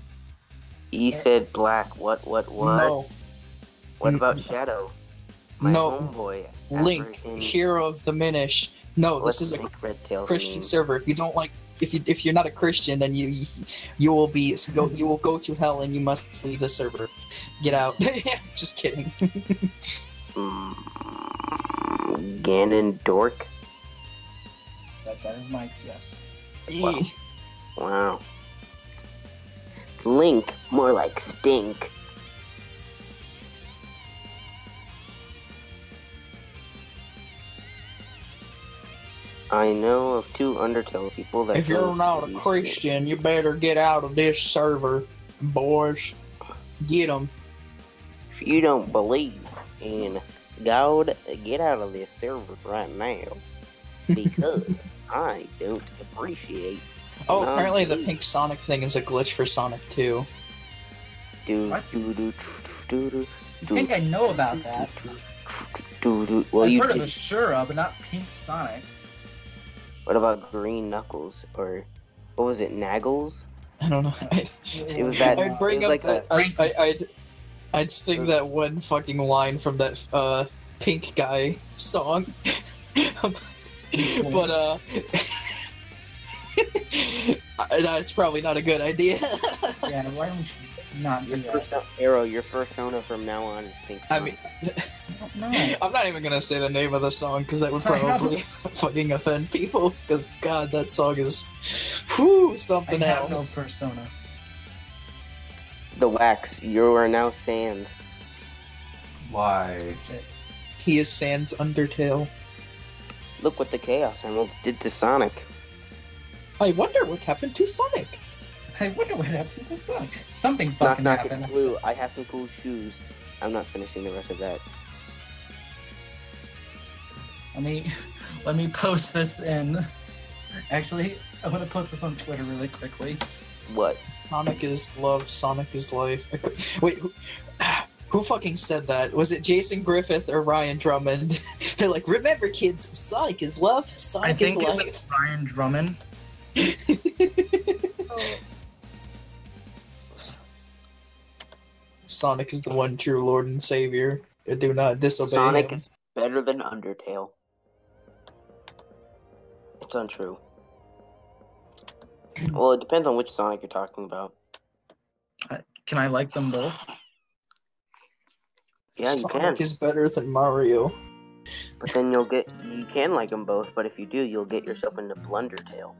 He said black. What? No, What about Shadow? My No. homeboy. Link, African- hero of the Minish. No, Let's this is a make Red Tail Christian green. server. If you don't like, if you're not a Christian, then you will go to hell and you must leave the server. Get out. Just kidding. Ganon Dork. That is my yes. Wow. Wow. Link, more like stink. I know of two Undertale people that. If you're goes not to a these Christian, you better get out of this server, boys. Get them. If you don't believe in God, get out of this server right now. Because I don't appreciate. Oh, apparently the non-belief. pink Sonic thing is a glitch for Sonic 2. What? I think I know about that. Well, I've you heard of did. Ashura, but not Pink Sonic. What about Green Knuckles or what was it, Naggles? I don't know. It was that- I'd bring it was up like that. I'd sing that one fucking line from that pink guy song. But that's probably not a good idea. Yeah, why don't you not do that? Arrow, your persona from now on is Pink I Sonic. mean, No. I'm not even gonna say the name of the song because that would probably fucking offend people. Because God, that song is, something I have else. no persona. The Wax, you are now Sand. Why? Shit. He is Sans Undertale. Look what the Chaos Emeralds did to Sonic. I wonder what happened to Sonic. I wonder what happened to Sonic. Something Knock fucking knock, happened. it's blue. I have some cool shoes. I'm not finishing the rest of that. Let me post this in. Actually, I want to post this on Twitter really quickly. What? Sonic is love, Sonic is life. Wait, who fucking said that? Was it Jason Griffith or Ryan Drummond? They're like, remember kids, Sonic is love, I Sonic think is it life. was Ryan Drummond. Sonic is the one true Lord and Savior. Do not disobey Sonic him. is better than Undertale. It's untrue. Well, it depends on which Sonic you're talking about. Can I like them both? Yeah, you Sonic can. is better than Mario. But then you can like them both, but if you do, you'll get yourself into Blundertail.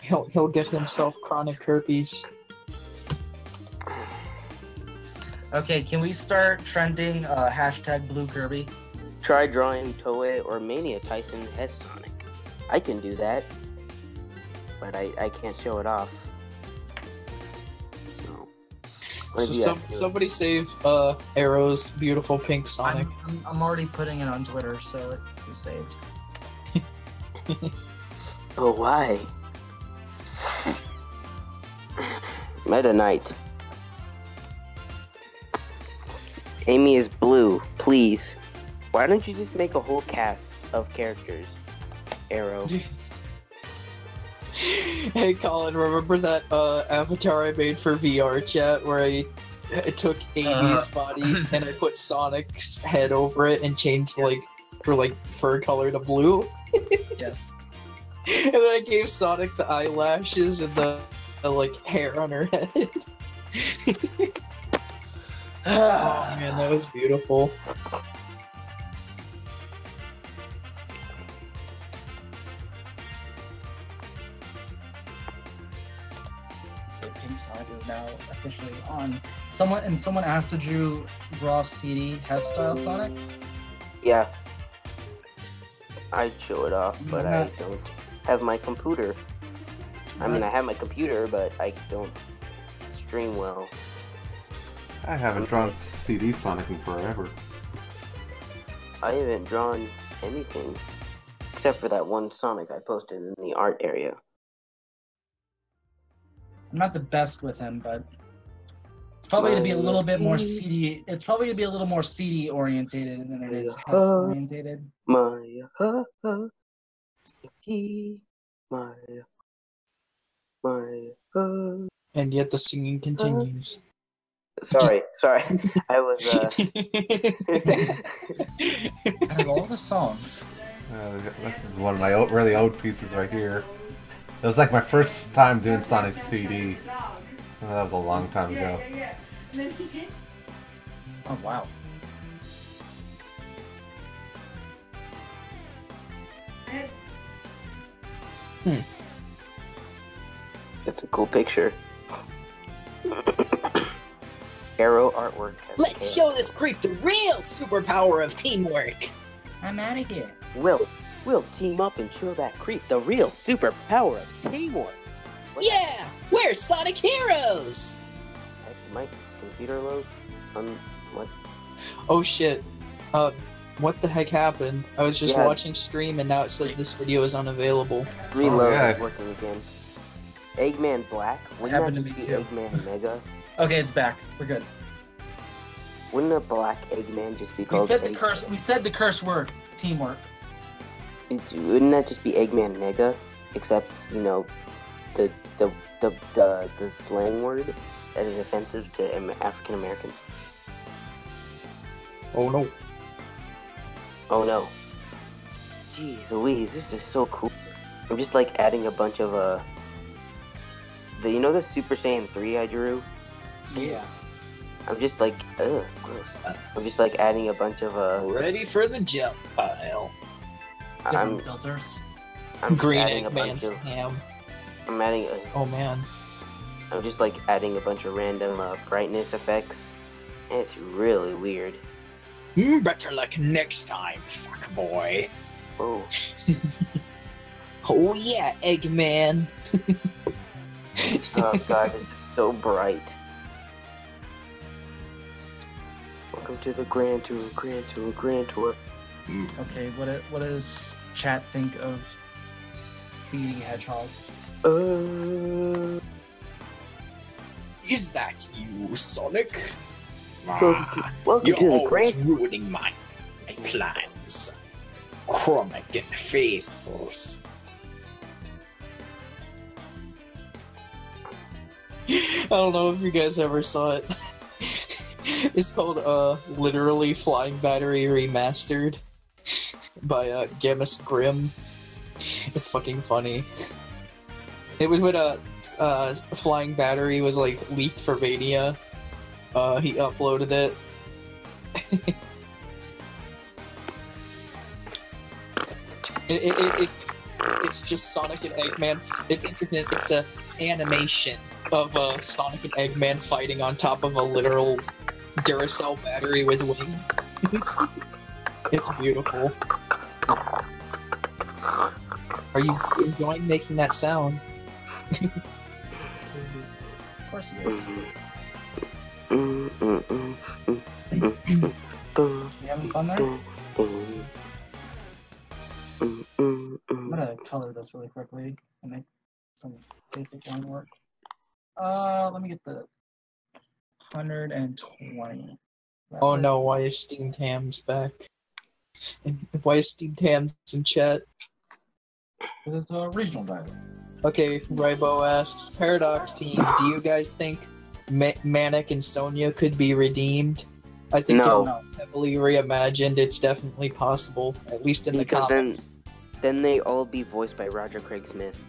He'll get himself chronic herpes. Okay, can we start trending hashtag Blue Kirby? Try drawing Toei or Mania Tyson as Sonic. I can do that, but I can't show it off. So, what So did you have to do? somebody save Arrow's beautiful pink Sonic. I'm already putting it on Twitter, so it was saved. Oh, why? Meta Knight. Amy is blue, please. Why don't you just make a whole cast of characters? Arrow. Hey Colin, remember that avatar I made for VR chat where I took Amy's body and I put Sonic's head over it and changed her fur color to blue? Yes. And then I gave Sonic the eyelashes and the hair on her head. Oh man, that was beautiful. Pink Sonic is now officially on. Someone asked, did you draw CD hairstyle Sonic? Yeah. I'd show it off, but I don't have my computer. I mean, I have my computer, but I don't stream well. I haven't drawn CD Sonic in forever. I haven't drawn anything except for that one Sonic I posted in the art area. I'm not the best with him, but it's probably gonna be a little bit more CD. It's probably gonna be a little more CD orientated than it is Hess orientated. My And yet the singing continues. Sorry. I was Out of all the songs, This is one of my really old pieces right here. It was like my first time doing Sonic CD. Oh, that was a long time ago. oh wow. That's a cool picture. Arrow artwork. Let's show this creep the real superpower of teamwork. I'm out of here. We'll team up and show that creep the real superpower of teamwork. Yeah, we're Sonic Heroes. My computer load. What? Oh shit. What the heck happened? I was just Yeah. watching stream and now it says this video is unavailable. Reload yeah. is working again. Eggman Black. Wouldn't Happened that to just me be too. Eggman Mega? Okay, it's back. We're good. Wouldn't a black Eggman just be We called? said the curse. We said the curse word. Teamwork. Wouldn't that just be Eggman Mega? Except the slang word that is offensive to African Americans. Oh no. Oh no. Jeez Louise, this is so cool. I'm just like adding a bunch of you know the Super Saiyan 3 I drew? Yeah. I'm just like, ugh, gross. I'm just like adding a bunch of Ready for the jump pile. I'm Different filters. I'm just Green adding a Eggman's bunch of ham. I'm adding Oh man. I'm just like adding a bunch of random brightness effects. And it's really weird. Better luck next time, fuck boy. Oh. Oh yeah, Eggman. Oh god, this is so bright. Welcome to the Grand Tour, Grand Tour, Grand Tour. Okay, what does chat think of CD Hedgehog? Is that you, Sonic? Welcome You're to the always Grand. ruining my plans. Chromic and Fables. I don't know if you guys ever saw it. It's called literally Flying Battery Remastered by Gammus Grimm. It's fucking funny. It was when Flying Battery was like leaked for Mania. He uploaded it. It's just Sonic and Eggman. It's a animation of Sonic and Eggman fighting on top of a literal Duracell battery with wings. It's beautiful. Are you enjoying making that sound? Of course he is. You having fun there? I'm gonna color this really quickly and make some basic line work. Let me get the 120. Oh no, why is Steamed Hams back? And why is Steamed Hams in chat? Because it's a regional title. Okay, Rybo asks, Paradox Team, do you guys think Manic and Sonia could be redeemed? I think No. if it's heavily reimagined, it's definitely possible, at least in Because the comics. then they all be voiced by Roger Craig Smith.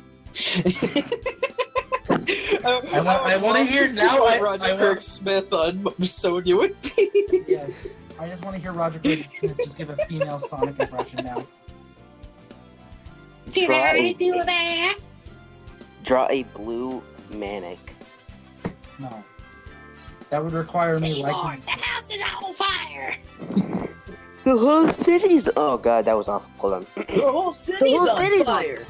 I want to hear now. Roger Kirk Smith on Sonya would be. Yes, I just want to hear Roger Craig Smith just give a female Sonic impression now. Did I do that? Draw a blue Manic. No, that would require me liking. The house is on fire. The whole city's. Oh god, that was awful. Hold on. The whole city's on fire.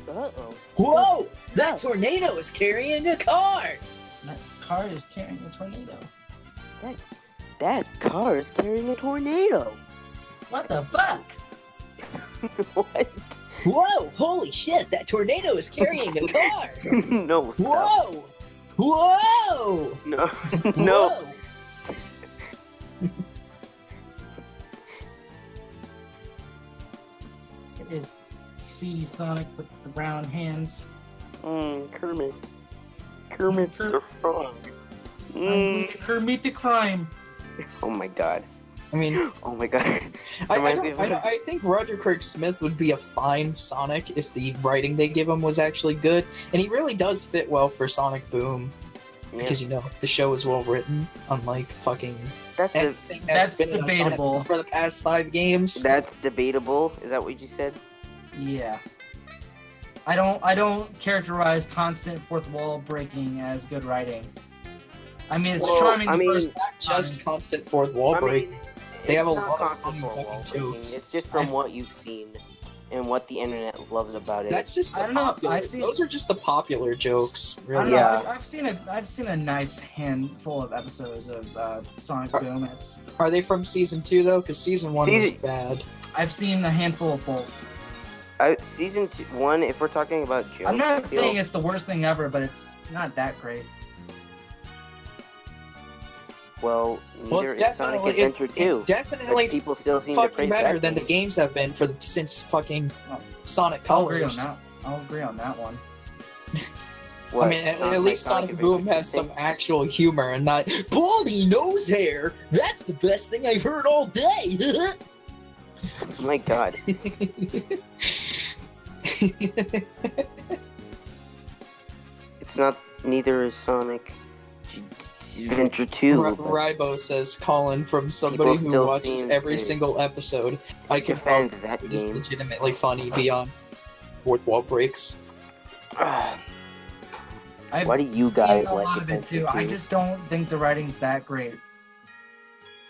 Uh-oh. Whoa! That tornado is carrying a car! That car is carrying a tornado. That car is carrying a tornado. What the fuck? What? Whoa! Holy shit! That tornado is carrying a car! No, stop. Whoa! Whoa! No. No. Whoa. It is CD Sonic with the brown hands. Kermit. Kermit the Frog. Kermit the Crime. Oh my god. I mean, Oh my god. I think Roger Craig Smith would be a fine Sonic if the writing they give him was actually good, and he really does fit well for Sonic Boom. Because, you know, the show is well written, unlike fucking anything that's been in a Sonic debatable. for the past 5 games. That's debatable. Is that what you said? Yeah. I don't characterize constant fourth wall breaking as good writing. I mean, it's charming. It's not just constant fourth wall break. They have a it's not lot of constant funny fourth wall fucking breaking. jokes. It's just from what you've seen and what the internet loves about it. That's just I don't know, those are just the popular jokes, I really. don't know. I've seen a nice handful of episodes of Sonic Boom. Are they from season 2 though? Because season 1 was bad. I've seen a handful of both. Season 1, if we're talking about jokes, I'm not saying it's the worst thing ever, but it's not that great. Well, neither it's is Sonic Adventure 2. It's definitely But people still seem to fucking praise better that than the game. games have been since fucking Sonic I'll agree on Colors. that. I'll agree on that one. What? I mean, at My least Sonic Boom Adventure has 2 some thing? actual humor and not Baldy nose hair. That's the best thing I've heard all day. Oh my god. It's not. Neither is Sonic Adventure 2. but Rybo says, Colin, from somebody People who still watches seem every to single episode, I can defend probably that it is game. legitimately funny beyond fourth wall breaks. I've Why do you seen guys a like lot of it Adventure too. I 2? just don't think the writing's that great.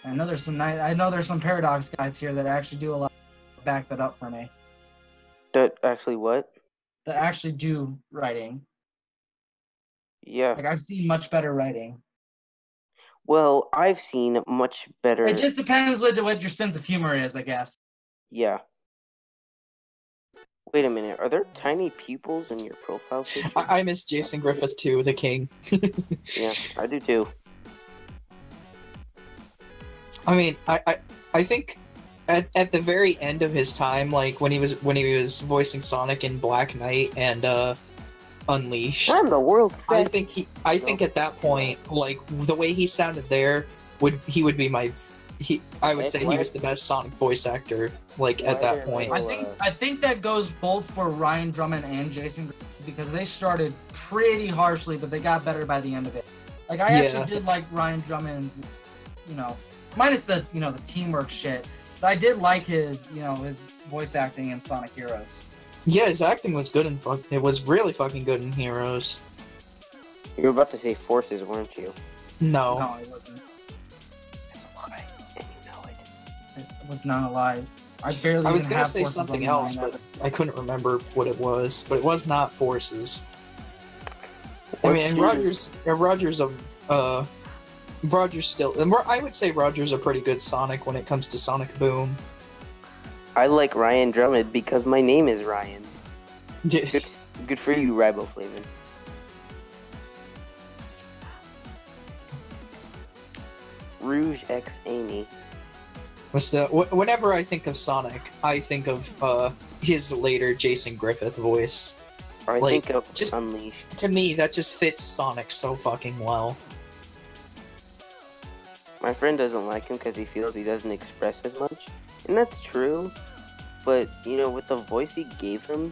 I know there's some Paradox guys here that actually do a lot to back that up for me. That actually what? That actually do writing. Yeah. Like I've seen much better writing. Well, I've seen much better. It just depends what your sense of humor is, I guess. Yeah. Wait a minute. Are there tiny pupils in your profile picture? I miss Jason Griffith too, the king. Yeah, I do too. I mean, I think at the very end of his time, like when he was voicing Sonic in Black Knight and Unleashed, I'm the world's I best. think at that point, like the way he sounded there, he would be my I would say he was the best Sonic voice actor, like at that point. I think that goes both for Ryan Drummond and Jason Griffith, because they started pretty harshly, but they got better by the end of it. Like I actually did like Ryan Drummond's, minus the the teamwork shit. But I did like his his voice acting in Sonic Heroes. Yeah, his acting was good it was really fucking good in Heroes. You were about to say Forces, weren't you? No. No, it wasn't. That's a lie, and you know it. It was not a lie. I barely. I was even gonna have say Forces something on else, mine. but I couldn't remember what it was. But it was not Forces. I What's mean, and your- Roger's still. And I would say Roger's a pretty good Sonic when it comes to Sonic Boom. I like Ryan Drummond because my name is Ryan. Good for you, Riboflavin. Rouge X Amy. Whenever I think of Sonic, I think of his later Jason Griffith voice. Or I Like, think of just- Unleashed. To me, that just fits Sonic so fucking well. My friend doesn't like him because he feels he doesn't express as much. And that's true. But, with the voice he gave him,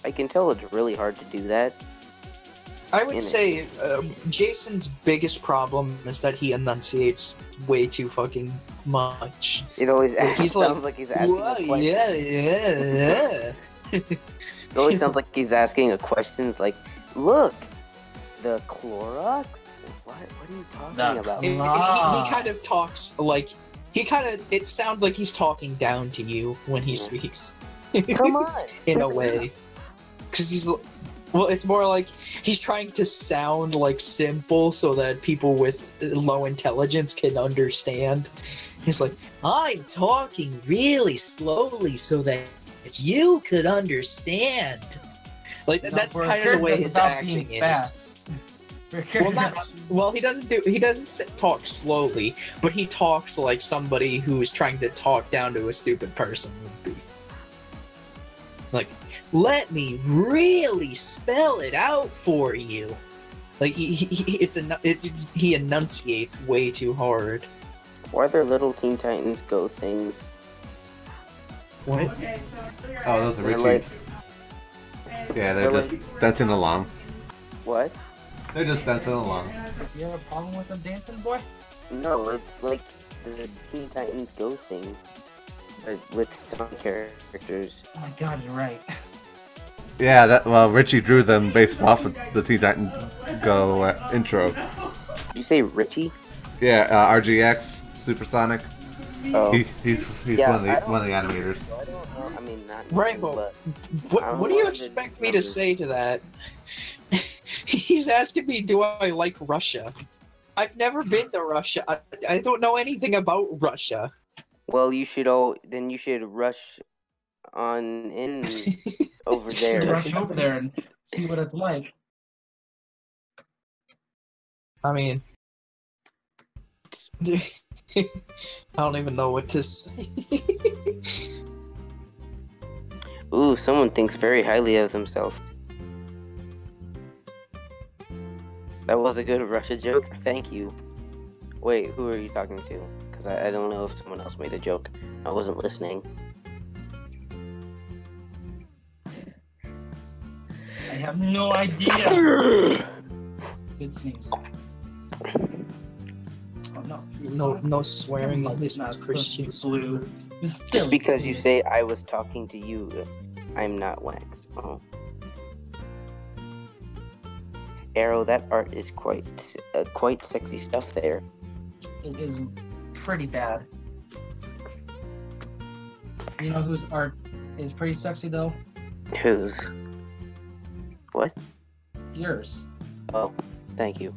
I can tell it's really hard to do that. I would In it. say Jason's biggest problem is that he enunciates way too fucking much. It always He's sounds like he's asking "Whoa, a question. yeah. It always sounds like he's asking a question. It's like, look, the Clorox? What are you talking about? He kind of talks like it sounds like he's talking down to you when he speaks. Come on. In a way. Because it's more like he's trying to sound like simple so that people with low intelligence can understand. He's like, I'm talking really slowly so that you could understand. Like that's For a kind of the character way that's his about acting being is. fast. He doesn't talk slowly, but he talks like somebody who is trying to talk down to a stupid person would be. Like, let me really spell it out for you. Like he enunciates way too hard. Why are there little Teen Titans Go things? What? Oh, those are They're Richie's. Yeah, they're they're just dancing along. What? They're just dancing along. You have a problem with them dancing, boy? No, it's like the Teen Titans Go thing. But with some characters. Oh my god, you're right. Yeah, Richie drew them based off of the Teen Titans Go intro. Did you say Richie? Yeah, RGX, Supersonic. Oh. He's Yeah, one of the animators. I don't know. I mean, not Rainbow. but What do you expect me to say to that? He's asking me, do I like Russia? I've never been to Russia. I don't know anything about Russia. well, you should rush on in over there. Rush over there and see what it's like. I mean, I don't even know what to say. Ooh, someone thinks very highly of themselves. That was a good Russia joke. Thank you. Wait, who are you talking to? Because I don't know if someone else made a joke. I wasn't listening. I have no idea. Good sneeze. Oh no. No swearing in this not Christian blue. Just because you say I was talking to you, I'm not waxed. Oh. Arrow, that art is quite sexy stuff there. It is pretty bad. You know whose art is pretty sexy though? Whose? What? Yours. Oh, thank you.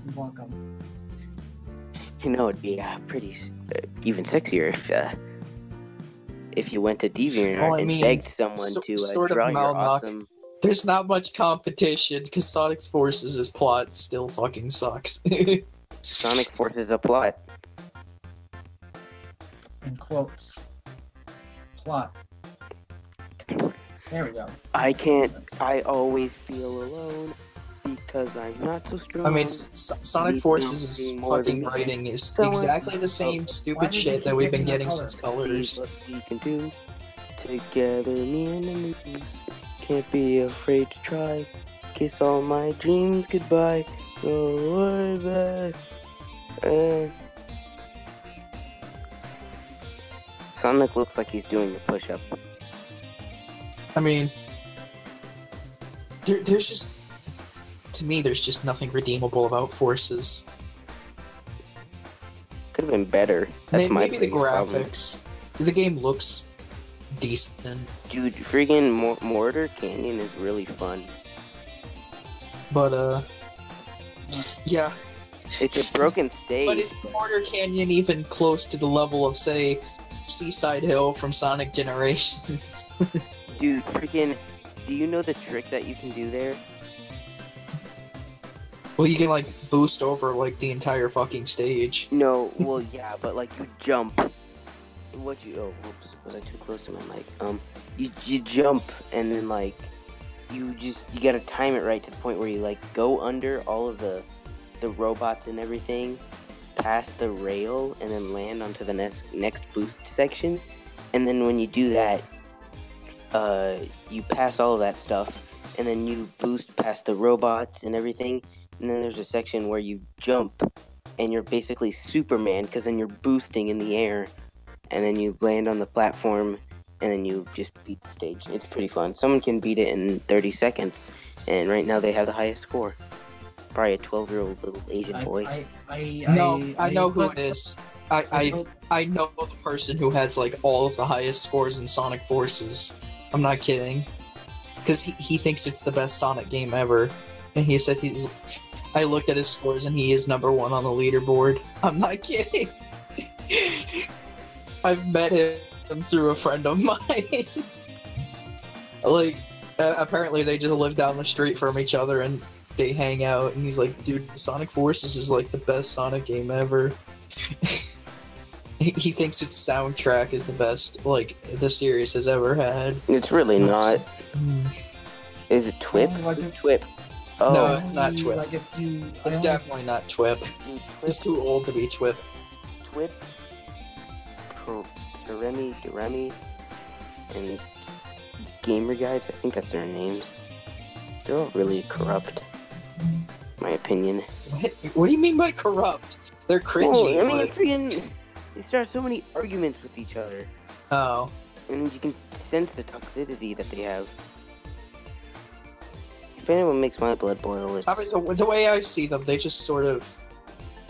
You're welcome. You know, it'd be pretty even sexier if you went to DeviantArt and begged someone to draw your awesome. There's not much competition because Sonic Forces' plot still fucking sucks. Sonic Forces a plot. In quotes. Plot. There we go. I always feel alone because I'm not so strong. I mean, Sonic Forces' fucking writing is exactly the same stupid shit that we've been getting since Colors. What we can do together, me and the news. Can't be afraid to try. Kiss all my dreams goodbye. Go back. Sonic looks like he's doing a push-up. I mean, there's just, to me, there's just nothing redeemable about Forces. Could have been better. That's Maybe the problem. graphics. The game looks decent. Dude, friggin' Mortar Canyon is really fun. But, yeah. It's a broken stage. But is Mortar Canyon even close to the level of, say, Seaside Hill from Sonic Generations? Dude, freaking, do you know the trick that you can do there? Well, you can, like, boost over, like, the entire fucking stage. No, well, yeah, but, like, you jump. Oh, whoops, was I too close to my mic? You jump, and then, like, you gotta time it right to the point where you, like, go under all of the robots and everything, past the rail, and then land onto the next boost section. And then when you do that, you pass all of that stuff, and then you boost past the robots and everything, and then there's a section where you jump, and you're basically Superman, because then you're boosting in the air, and then you land on the platform, and then you just beat the stage. It's pretty fun. Someone can beat it in 30 seconds, and right now they have the highest score. Probably a 12-year-old little Asian boy. I know who it is. I know the person who has, like, all of the highest scores in Sonic Forces. I'm not kidding. Because he thinks it's the best Sonic game ever. And he said I looked at his scores and he is number 1 on the leaderboard. I'm not kidding. I've met him through a friend of mine. Like, apparently they just live down the street from each other and they hang out, and he's like, dude, Sonic Forces is like the best Sonic game ever. He thinks its soundtrack is the best, like, the series has ever had. It's really not. Is it TWIP? It's TWIP. Oh. No, it's not TWIP. Like it's definitely not TWIP. It's too old to be TWIP. TWIP, Doremi, and Gamer Guides, I think that's their names. They're all really corrupt, in my opinion. What do you mean by corrupt? They're cringy. Well, I mean, they start so many arguments with each other. Oh. And you can sense the toxicity that they have. If anyone makes my blood boil, it's... I mean, the way I see them, they just sort of...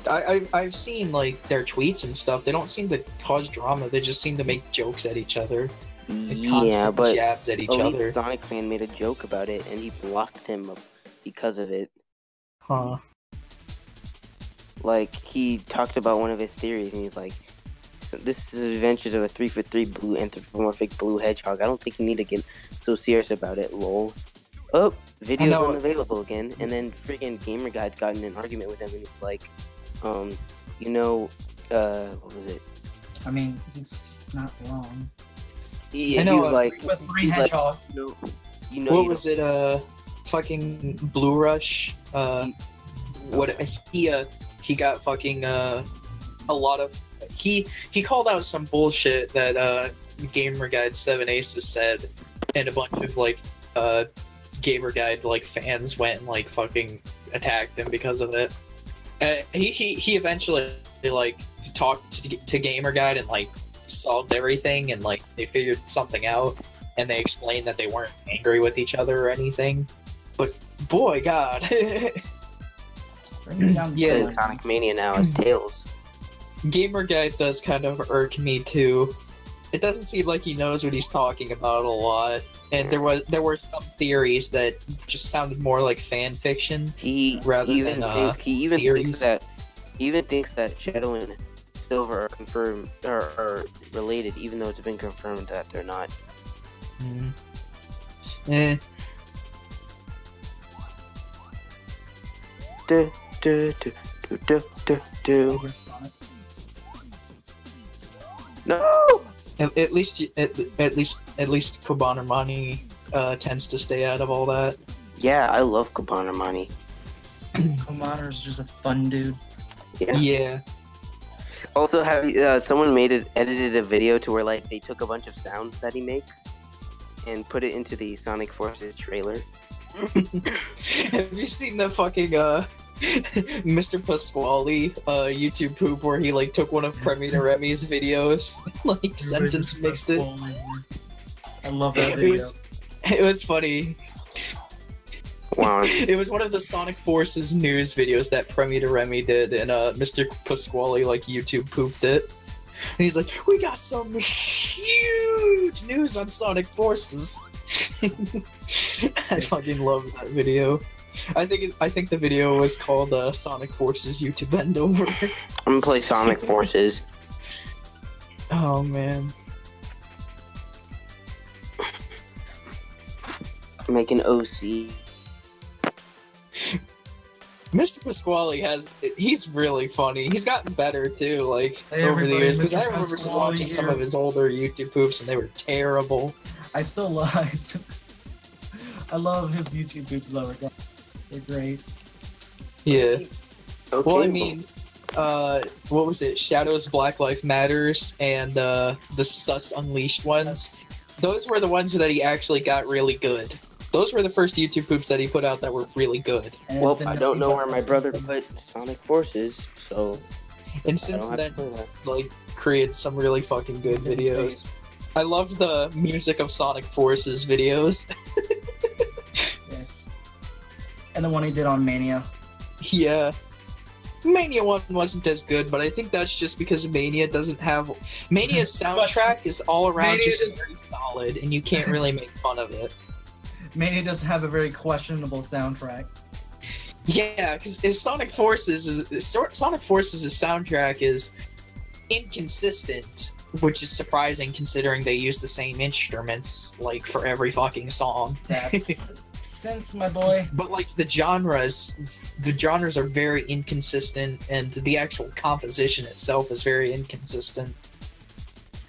I've seen, like, their tweets and stuff. They don't seem to cause drama. They just seem to make jokes at each other. Yeah, but jabs at each other. Sonic fan made a joke about it, and he blocked him because of it. Huh. Like, he talked about one of his theories, and he's like, this is Adventures of a 3-for-3 blue anthropomorphic blue hedgehog. I don't think you need to get so serious about it, lol. Oh, video's unavailable again. And then freaking Gamer Guides got in an argument with him, and he's like, what was it? I mean, it's not wrong. Yeah, he was like, with 3 hedgehog. What was it? Fucking Blue Rush. what he got fucking a lot of he called out some bullshit that Gamer Guide 7 Aces said, and a bunch of like Gamer Guide like fans went and like fucking attacked him because of it. He eventually like talked to Gamer Guide and like solved everything, and like they figured something out, and they explained that they weren't angry with each other or anything. But boy, God. Yeah, Sonic Mania now has Tails. Gamer Guide does kind of irk me too. It doesn't seem like he knows what he's talking about a lot, and there were some theories that just sounded more like fan fiction. He even thinks that Shadow and Silver are confirmed are related, even though it's been confirmed that they're not. No. At least Kobanemani tends to stay out of all that. Yeah, I love Kobanemani. Kobaner's just a fun dude. Yeah. Also, have someone edited a video to where like they took a bunch of sounds that he makes and put it into the Sonic Forces trailer. Have you seen the fucking Mr. Pasquale YouTube poop where he like took one of Premiere Remy's videos, like sentence mixed it? I love that video. It was funny. Wow. It was one of the Sonic Forces news videos that Premiere Remy did, and Mr. Pasquale like YouTube pooped it. And he's like, "We got some huge news on Sonic Forces." I fucking love that video. I think the video was called Sonic Forces YouTube Bend Over. I'm gonna play Sonic Forces. Oh man. Make an OC. Mr. Pasquale he's really funny. He's gotten better too, like over the years. Because I remember watching some of his older YouTube poops and they were terrible. I still love I love his YouTube poops though. They're great. Yeah. Okay, Well, I mean, what was it? Shadows Black Life Matters and the Sus Unleashed ones. Those were the ones that he actually got really good. Those were the first YouTube poops that he put out that were really good. Well, I don't know where my brother put Sonic Forces, so... And since then, like, created some really fucking good videos. I love the music of Sonic Forces videos. Yes. And the one he did on Mania. Yeah. Mania 1 wasn't as good, but I think that's just because Mania doesn't have... Mania's soundtrack is all around just very solid, and you can't really make fun of it. Mania doesn't have a very questionable soundtrack. Yeah, because Sonic Forces' soundtrack is inconsistent, which is surprising considering they use the same instruments like for every fucking song. That's sense, my boy. But like the genres are very inconsistent, and the actual composition itself is very inconsistent.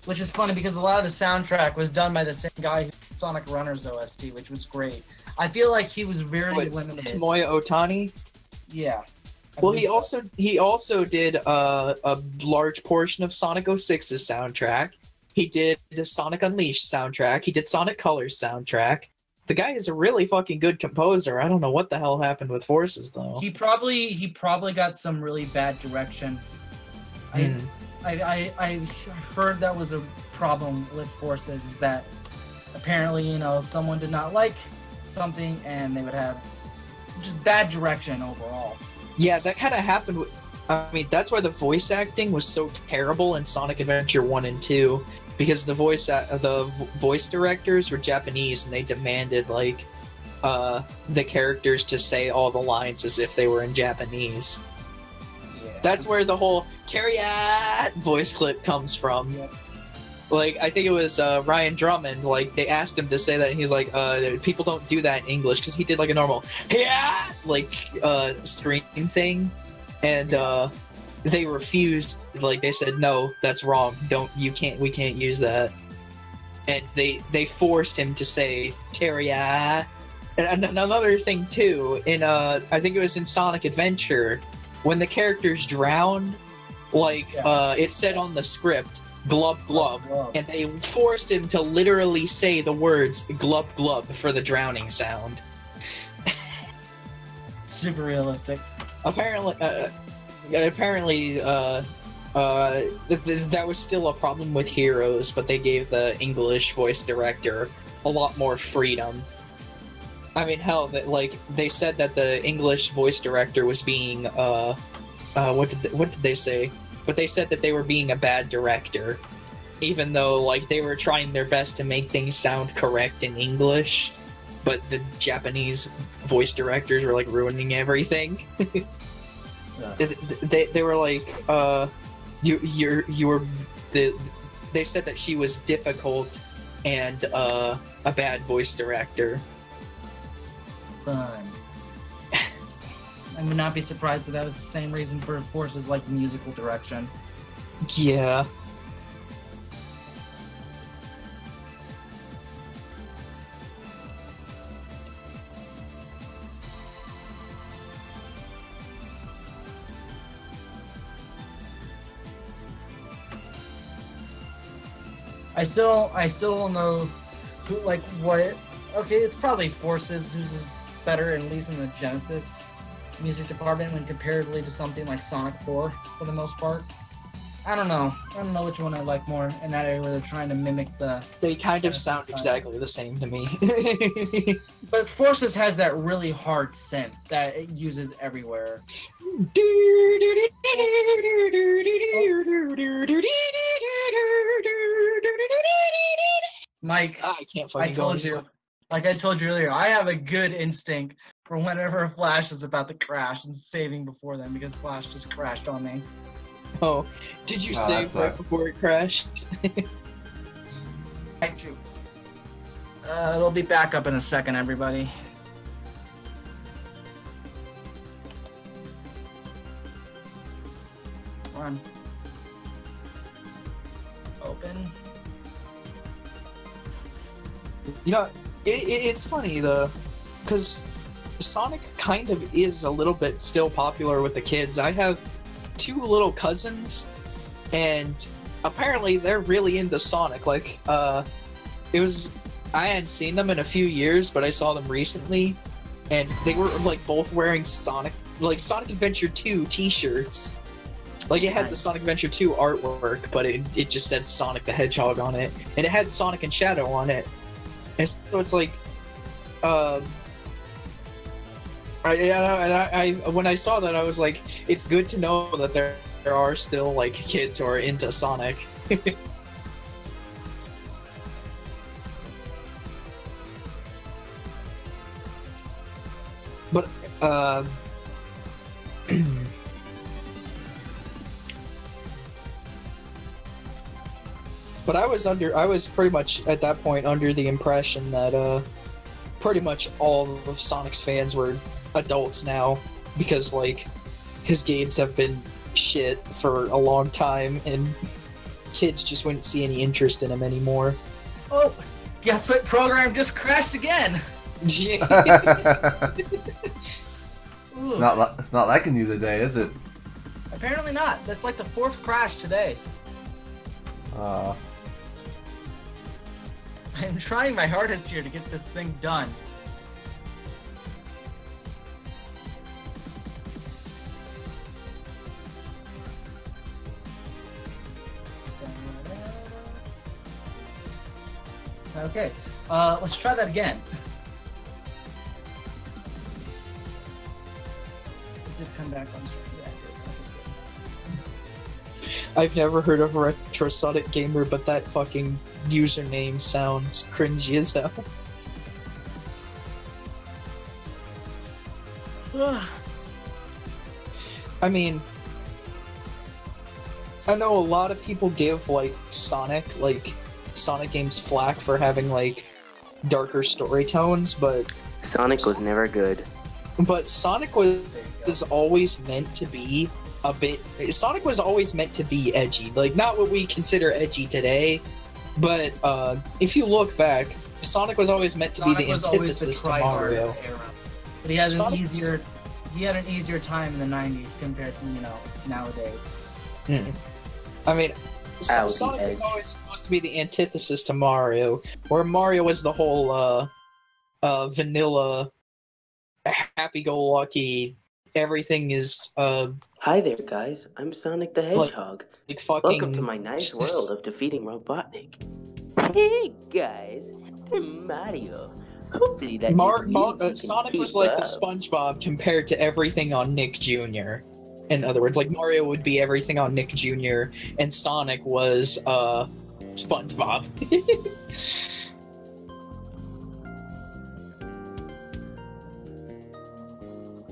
Which is funny because a lot of the soundtrack was done by the same guy who did Sonic Runners OST, which was great. I feel like he was very limited. Tomoya Otani? Yeah. Well, he also did a large portion of Sonic 06's soundtrack. He did the Sonic Unleashed soundtrack. He did Sonic Colors soundtrack. The guy is a really fucking good composer. I don't know what the hell happened with Forces though. He probably got some really bad direction. I heard that was a problem with Forces, is that apparently, you know, someone did not like something and they would have just bad direction overall. Yeah, that kind of happened with, I mean, that's why the voice acting was so terrible in Sonic Adventure 1 and 2, because the voice directors were Japanese and they demanded like the characters to say all the lines as if they were in Japanese. That's where the whole Terriat voice clip comes from. Yep. Like, I think it was Ryan Drummond, like, they asked him to say that, and he's like, people don't do that in English, because he did, like, a normal, like, scream thing, and they refused, like, they said, no, that's wrong, we can't use that. And they forced him to say Terriat, And another thing too, in I think it was in Sonic Adventure, when the characters drowned, like it said on the script, glub glub, and they forced him to literally say the words glub glub for the drowning sound. Super realistic. Apparently, that was still a problem with Heroes, but they gave the English voice director a lot more freedom. I mean, hell, like they said that the English voice director was being what did they say? But they said that they were being a bad director, even though like they were trying their best to make things sound correct in English. But the Japanese voice directors were like ruining everything. They were like, you were they said that she was difficult and a bad voice director. Fun. I would not be surprised if that was the same reason for Force's like musical direction. Yeah. I still don't know who, like, what. Okay, it's probably Forces who's better, at least in the Genesis music department, when comparatively to something like Sonic 4 for the most part. I don't know which one I like more in that area where they're trying to mimic the. They kind of sound exactly the same to me. But Forces has that really hard synth that it uses everywhere. Mike, I can't I told you, like I told you earlier, I have a good instinct for whenever Flash is about to crash and saving before then, because Flash just crashed on me. Oh, did you save right before it crashed? Thank you. It'll be back up in a second, everybody. Run. Open. You know, it's funny though, because Sonic kind of is a little bit still popular with the kids. I have 2 little cousins, and apparently they're really into Sonic. Like, I hadn't seen them in a few years, but I saw them recently, and they were like both wearing Sonic Adventure 2 t-shirts. Like, it had the Sonic Adventure 2 artwork, but it just said Sonic the Hedgehog on it, and it had Sonic and Shadow on it. And so it's like, when I saw that, I was like, it's good to know that there are still like kids who are into Sonic. But but I was pretty much at that point under the impression that pretty much all of Sonic's fans were adults now, because like his games have been shit for a long time and kids just wouldn't see any interest in him anymore. Oh, guess what program just crashed again? It's not liking you today, is it? Apparently not. That's like the 4th crash today. I'm trying my hardest here to get this thing done. Okay, let's try that again. Just come back on stream. I've never heard of a Retro Sonic gamer, but that fucking username sounds cringy as hell. I mean, I know a lot of people give like Sonic games flack for having like darker story tones, but Sonic was never good. But Sonic was always meant to be Sonic was always meant to be edgy. Like, not what we consider edgy today, but if you look back, Sonic was always meant to be the Sonic was always the antithesis to tryhard Mario. era. But he had Sonic- an easier time in the 90s compared to, nowadays. I mean, Ow, the Sonic edge. was always supposed to be the antithesis to Mario, where Mario was the whole vanilla, happy-go-lucky, everything is Hi there, guys. I'm Sonic the Hedgehog. like fucking. Welcome to my nice world of defeating Robotnik. Hey, guys. I'm Mario. Hopefully that Sonic was like the SpongeBob compared to everything on Nick Jr. In other words, like Mario would be everything on Nick Jr. and Sonic was SpongeBob.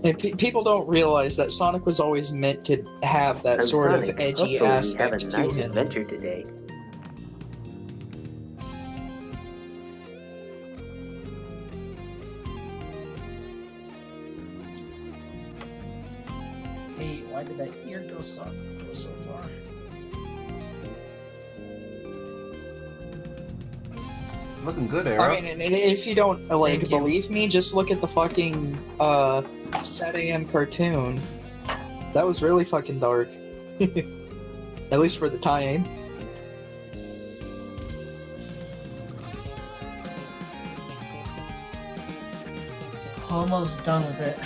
And people don't realize that Sonic was always meant to have that I'm sort Sonic. of edgy Hopefully aspect we have a to nice him. adventure today. Hey, why did that ear go so far? It's looking good, I Arrow. mean, and if you don't Thank you. believe me, just look at the fucking Sad AM cartoon. That was really fucking dark. At least for the time. Almost done with it.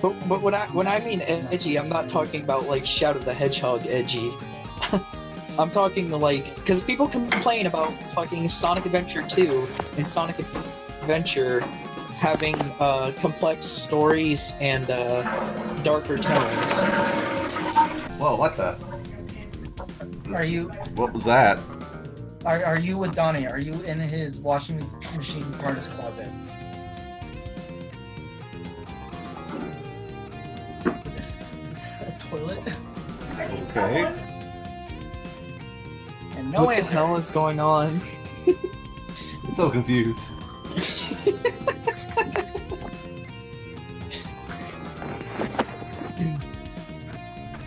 But when I mean edgy, I'm not talking about like Shout of the Hedgehog edgy. I'm talking like, because people complain about fucking Sonic Adventure 2 and Sonic Adventure having complex stories and darker tones. Whoa, what the? Are you What was that? are you with Donnie? Are you in his washing machine parts closet? Is that a toilet? Okay. And no What the answer. hell is going on? So confused.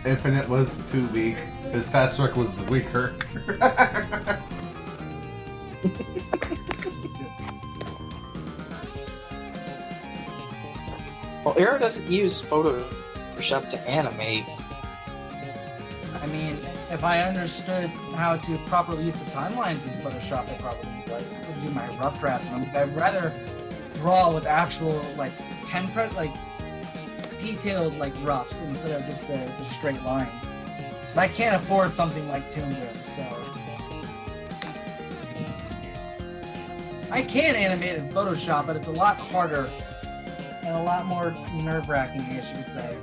Infinite was too weak. His fast truck was weaker. Well, Arrow doesn't use Photoshop to animate. I mean, if I understood how to properly use the timelines in Photoshop, I probably would do my rough drafts on them. Because I'd rather draw with actual pen print, detailed roughs instead of just the straight lines. But I can't afford something like Toon Boom, so I can animate in Photoshop, but it's a lot harder and a lot more nerve-wracking, I guess you could say.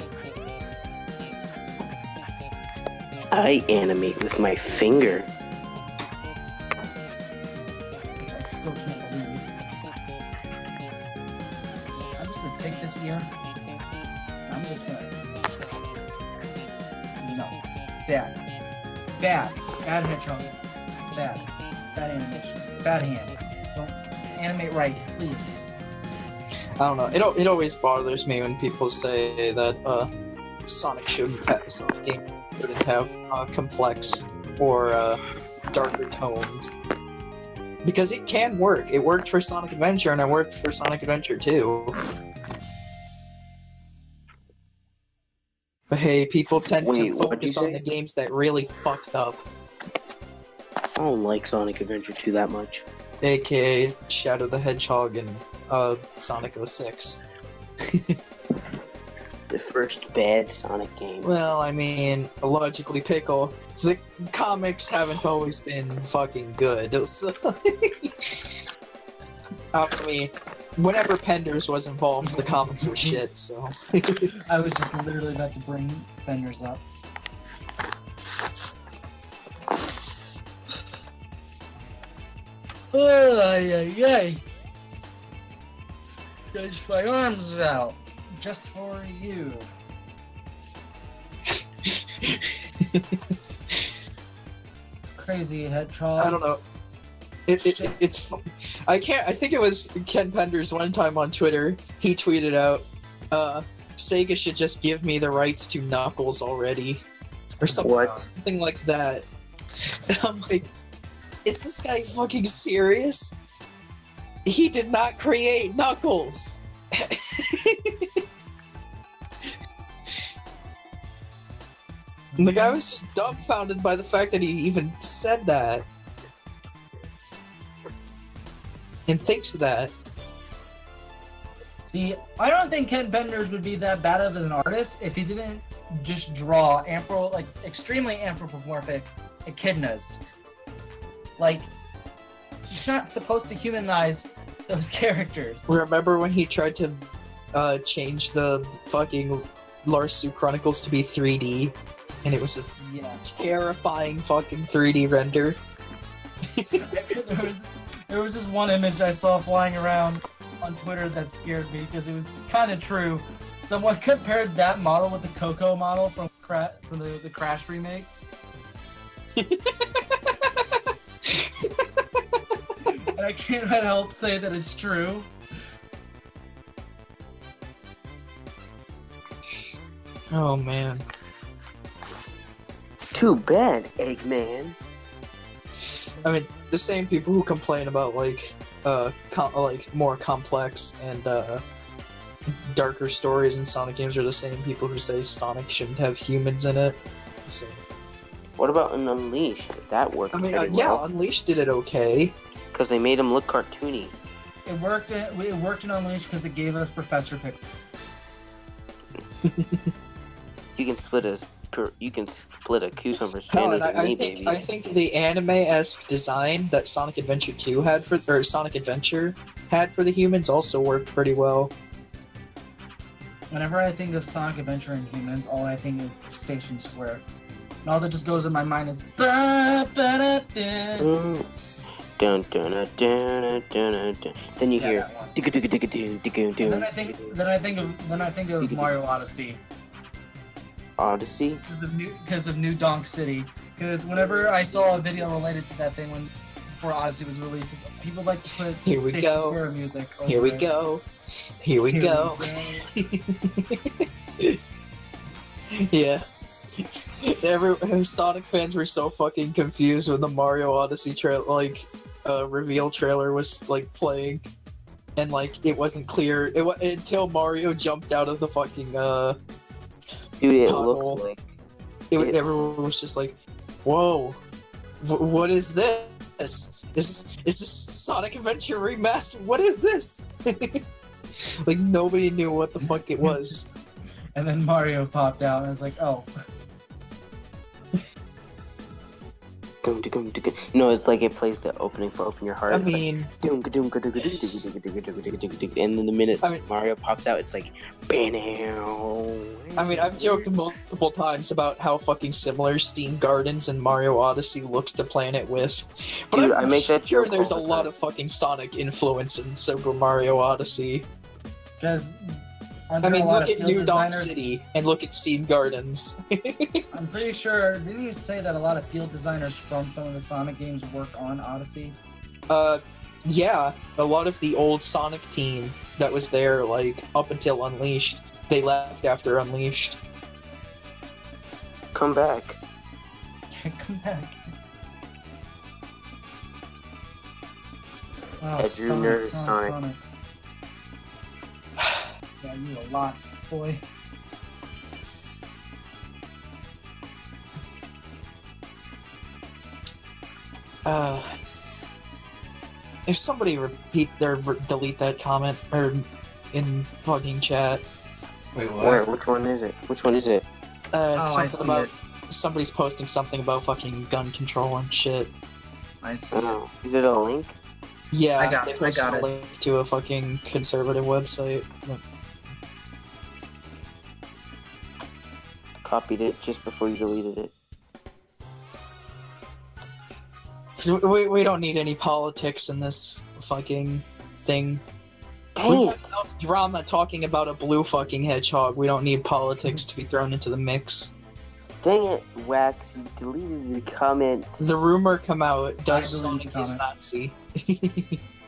I animate with my finger. Which I still can't believe. I'm just gonna take this ear. And I'm just gonna. No. Bad. Bad hedgehog. Bad animation. Bad hand. Don't animate right, please. I don't know. It always bothers me when people say that Sonic shouldn't have complex or darker tones, because it can work. It worked for Sonic Adventure, and it worked for Sonic Adventure 2. But hey, people tend Wait, to what'd you focus on say? the games that really fucked up, I don't like Sonic Adventure 2 that much. aka Shadow the Hedgehog and Sonic 06. The first bad Sonic game. Well, I mean, logically, Pickle, the comics haven't always been fucking good. So I mean, whenever Penders was involved, the comics were shit, so. I was just literally about to bring Fenders up. Ay. Stretch my arms out. Just for you. It's crazy, Hedgehog. I don't know. It's fun. I think it was Ken Penders one time on Twitter. He tweeted out, Sega should just give me the rights to Knuckles already. or something, What? something like that. And I'm like, is this guy fucking serious? He did not create Knuckles. And the guy was just dumbfounded by the fact that he even said that. And thinks that. See, I don't think Ken Penders would be that bad of an artist if he didn't just draw extremely anthropomorphic echidnas. Like, he's not supposed to humanize those characters. Remember when he tried to change the fucking Larsu Chronicles to be 3D? And it was a terrifying fucking 3D render. There was this one image I saw flying around on Twitter that scared me because it was kind of true. Someone compared that model with the Coco model from the Crash remakes. And I can't help say that it's true. Oh man. Too bad, Eggman. I mean, the same people who complain about like more complex and darker stories in Sonic games are the same people who say Sonic shouldn't have humans in it. So, What about an Unleashed? That worked. I mean, pretty yeah, well. Unleashed did it okay. Because they made him look cartoony. It worked in Unleashed because it gave us Professor Pick. You can split a cucumber No, sandwich and with me, baby. I think the anime-esque design that Sonic Adventure 2 had Sonic Adventure had for the humans also worked pretty well. Whenever I think of Sonic Adventure and humans, all I think is Station Square. And all that just goes in my mind is ba ba da da. Dun, dun, dun, dun, dun, dun. Then you hear that one. digga digga digga doo, digga doo. Then I think of Mario Odyssey Odyssey. because of New Donk City. Because whenever I saw a video related to that thing before Odyssey was released, people like to put Here we Station go. Square music. Here we over it. go. Here we go. Yeah. Sonic fans were so fucking confused when the Mario Odyssey reveal trailer was like playing, and like it wasn't clear until Mario jumped out of the fucking Dude, it pothole. looked like Everyone was just like, "Whoa, what is this? Is this Sonic Adventure remastered? What is this?" Like nobody knew what the fuck it was. And then Mario popped out, and I was like, oh. no, it's like it plays the opening for Open Your Heart. I It's like, mean, and then the minute I mean- Mario pops out, it's like, I've joked multiple times about how fucking similar Steam Gardens and Mario Odyssey looks to Planet Wisp, but Dude, I'm I make that sure joke there's a all the lot time. of fucking Sonic influence in Super Mario Odyssey. Because I mean, look at New Donk City and look at Steam Gardens. I'm pretty sure, didn't you say that a lot of field designers from some of the Sonic games worked on Odyssey? Yeah, a lot of the old Sonic team that was there, like, up until Unleashed, they left after Unleashed. Come back. Come back. Oh, Yeah, Drew Nerd is Sonic. Yeah, you a lot, boy. If somebody delete that comment or in fucking chat. Wait, what? Where? Which one is it? Which one is it? I Something see about it. somebody's posting something about fucking gun control and shit. I see. Oh, is it a link? Yeah, I got they it, I posted got a it. link to a fucking conservative website. Copied it just before you deleted it. 'Cause we don't need any politics in this fucking thing. Dang We've it! had enough drama talking about a blue fucking hedgehog. We don't need politics to be thrown into the mix. Dang it, Wax! You deleted the comment. The rumor come out, does I deleted Sonic the is comment.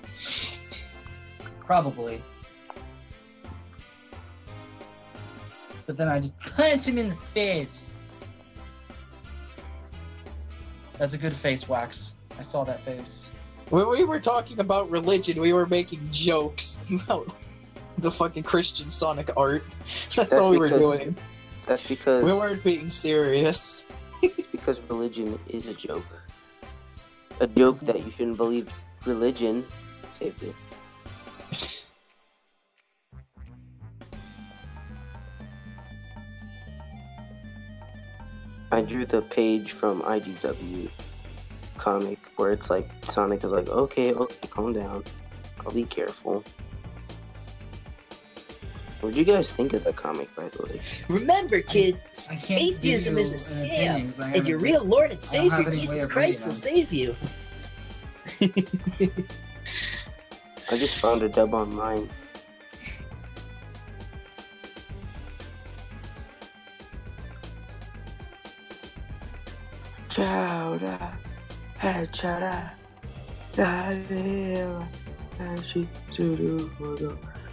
Nazi? Probably. But then I just punch him in the face. That's a good face wax. I saw that face. When we were talking about religion, we were making jokes about the fucking Christian Sonic art. That's all we were doing. That's because We weren't being serious. because religion is a joke. A joke that you shouldn't believe. Religion saved it. I drew the page from IDW comic where it's like Sonic is like, okay, calm down. I'll be careful. What did you guys think of the comic, by the way? Remember, kids, I can't atheism give is a you scam, opinions. I and your haven't- real Lord and I don't Savior, have any way Jesus of Christ, reading will them. save you. I just found a dub online. Chowda, hey chowda,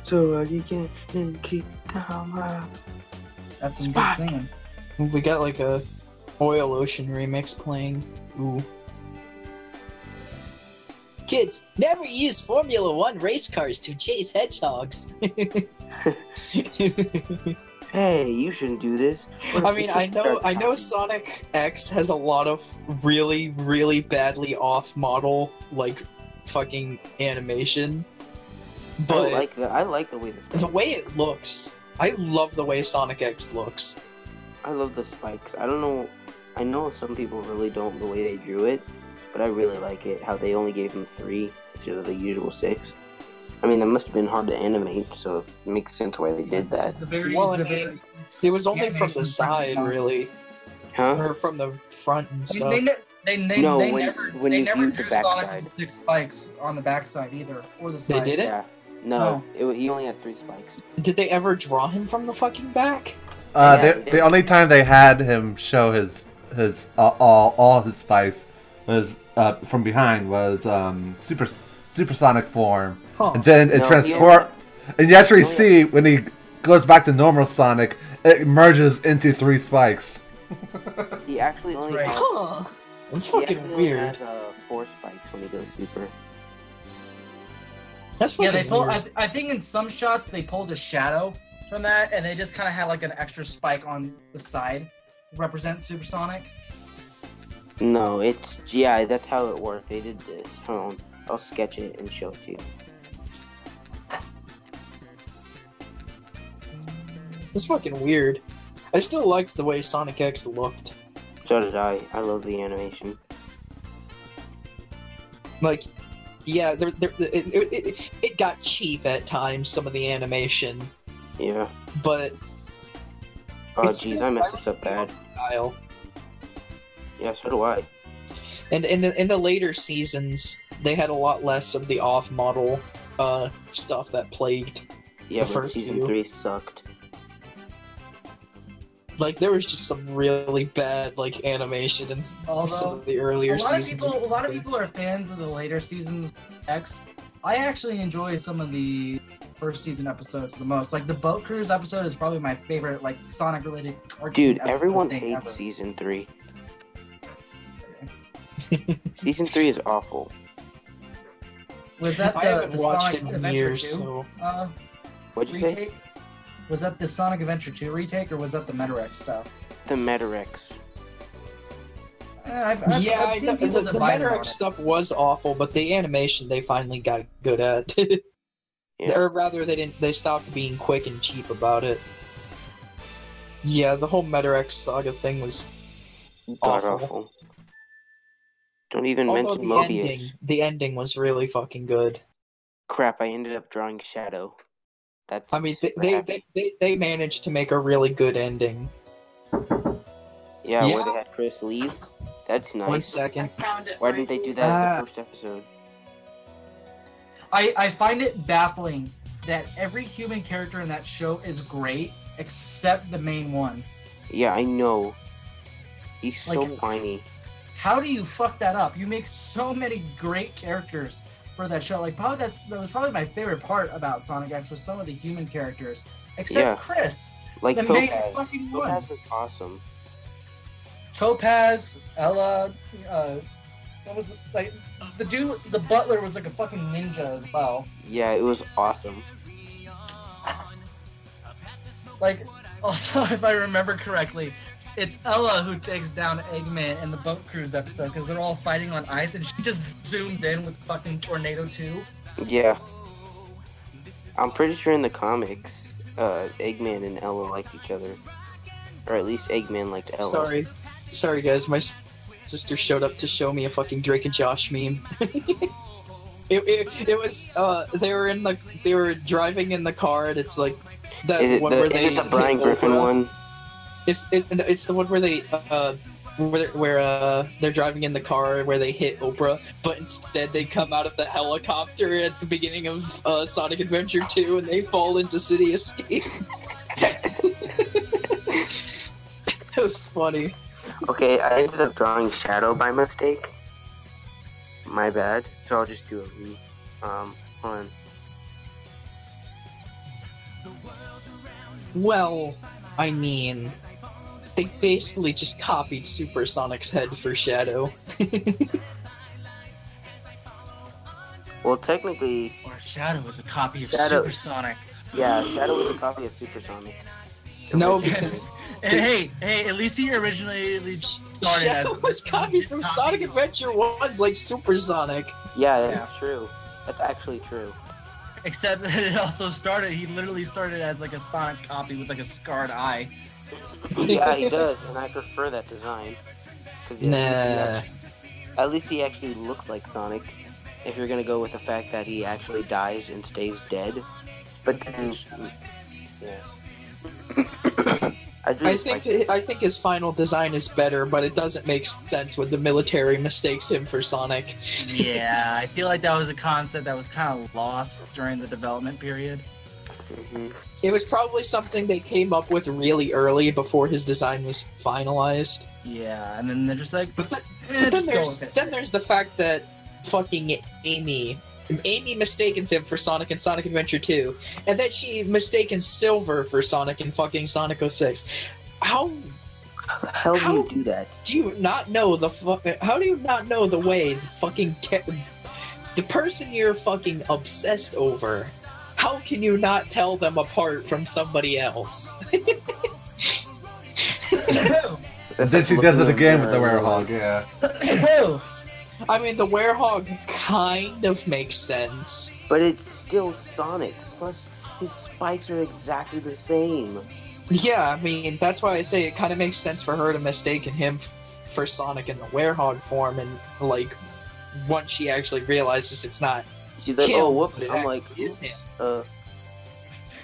so I can keep down my. That's some good Spock. singing. We got like a Oil Ocean remix playing. Ooh. Kids, never use Formula One race cars to chase hedgehogs. Hey, you shouldn't do this. I mean, I know Sonic X has a lot of really, really badly off-model, like, fucking animation. But I like the way this. the way it looks, I love the way Sonic X looks. I love the spikes. I don't know. I know some people really don't the way they drew it, but I really like it. How they only gave him 3 instead of the usual 6. I mean, that must have been hard to animate, so it makes sense why they did that. It's a very, Well, it's a I mean, very It was only from the Animation side, friendly. really, Huh? or from the front and I stuff. mean, they No, never when they you never view the drew Sonic backside. with 6 spikes on the backside either, or the sides. did it? Yeah. No, he only had 3 spikes. Did they ever draw him from the fucking back? Yeah, The only time they had him show his all his spikes was from behind was supersonic form, Huh. and then it No, transformed. And you actually he only- see when he goes back to normal Sonic, it merges into 3 spikes. He actually only right. has, Huh. That's he fucking actually weird. only has 4 spikes when he goes super. That's Yeah, fucking they pulled. weird. I think in some shots they pulled a shadow from that, and they just kind of had like an extra spike on the side, to represent Supersonic. No, yeah, that's how it worked. They did this. Hold on, I'll sketch it and show it to you. It's fucking weird. I still liked the way Sonic X looked. So did I. I love the animation. Like, yeah, it got cheap at times, some of the animation, Yeah. but Oh It's jeez, still I messed quite this up bad. style. Yeah, so do I. And in the later seasons, they had a lot less of the off-model stuff that plagued. Yeah, The but first season few. 3 sucked. Like, there was just some really bad, like, animation in some Although of the earlier a lot of seasons. people are fans of the later seasons of X. I actually enjoy some of the first season episodes the most. Like the boat cruise episode is probably my favorite, like Sonic related cartoon Dude, episode everyone thing hates ever. season 3. Season 3 is awful. Was that I haven't the watched Sonic it in Adventure years, 2 so... What'd you say? retake? Was that the Sonic Adventure 2 retake, or was that the Metarex stuff? The Metarex. I've Yeah, seen the people divided on Metarex it. stuff was awful, but the animation they finally got good at. Yeah. Or rather, they stopped being quick and cheap about it. Yeah, the whole Metarex saga thing was God awful. awful. Don't even Although mention the Mobius. ending was really fucking good. Crap, I ended up drawing Shadow. That's I mean, super they happy. they managed to make a really good ending. Yeah, Yeah. where they had Chris leave. That's nice. 1 second. Why didn't they do that in the first episode? I find it baffling that every human character in that show is great except the main one. Yeah, I know. He's so Like- whiny. How do you fuck that up? You make so many great characters for that show. Like probably that was probably my favorite part about Sonic X was some of the human characters, except Yeah. Chris. Like The main Topaz. fucking one. Topaz was awesome. Topaz, Ella, what was it? Like the dude, the butler was like a fucking ninja as well. Yeah, it was awesome. Like, also, if I remember correctly, it's Ella who takes down Eggman in the boat cruise episode because they're all fighting on ice, and she just zooms in with fucking Tornado 2. Yeah. I'm pretty sure in the comics, Eggman and Ella liked each other. Or at least Eggman liked Ella. Sorry guys, my sister showed up to show me a fucking Drake and Josh meme. it was they were driving in the car, and it's like that Is it one the, where is they it the Brian hit Griffin Oprah. one? It's the one where they where they're driving in the car where they hit Oprah, but instead they come out of the helicopter at the beginning of Sonic Adventure 2 and they fall into City Escape. It was funny. Okay, I ended up drawing Shadow by mistake. My bad. So I'll just do a hold on. Well, I mean, they basically just copied Supersonic's head for Shadow. Well, technically, Or Shadow was a copy of Shadow- Supersonic. yeah, Shadow was a copy of Supersonic. No, because And hey, at least he originally started Shadow as was copied from Sonic Adventure 1's like Supersonic. Yeah, that's true. That's actually true. Except that it also started. He literally started as like a Sonic copy with like a scarred eye. Yeah, he does, and I prefer that design. 'Cause at least he actually looks like Sonic. If you're gonna go with the fact that he actually dies and stays dead, but then, yeah. I think his final design is better, but it doesn't make sense when the military mistakes him for Sonic. Yeah, I feel like that was a concept that was kind of lost during the development period. Mm-hmm. It was probably something they came up with really early before his design was finalized. Yeah, and then they're just like, But eh, just go then with it. there's the fact that fucking Amy mistakens him for Sonic in Sonic Adventure 2, and then she mistaken Silver for Sonic in fucking Sonic 06. How How do you do that? do you not know how do you not know the way the person you're fucking obsessed over? How can you not tell them apart from somebody else? And then she does it again with the werehog, yeah. I mean, the werehog kind of makes sense. But it's still Sonic. Plus, his spikes are exactly the same. Yeah, I mean, that's why I say it kind of makes sense for her to mistake him for Sonic in the werehog form, and, like, once she actually realizes it's not She's like, him, oh, whoop. but it I'm like, actually is him.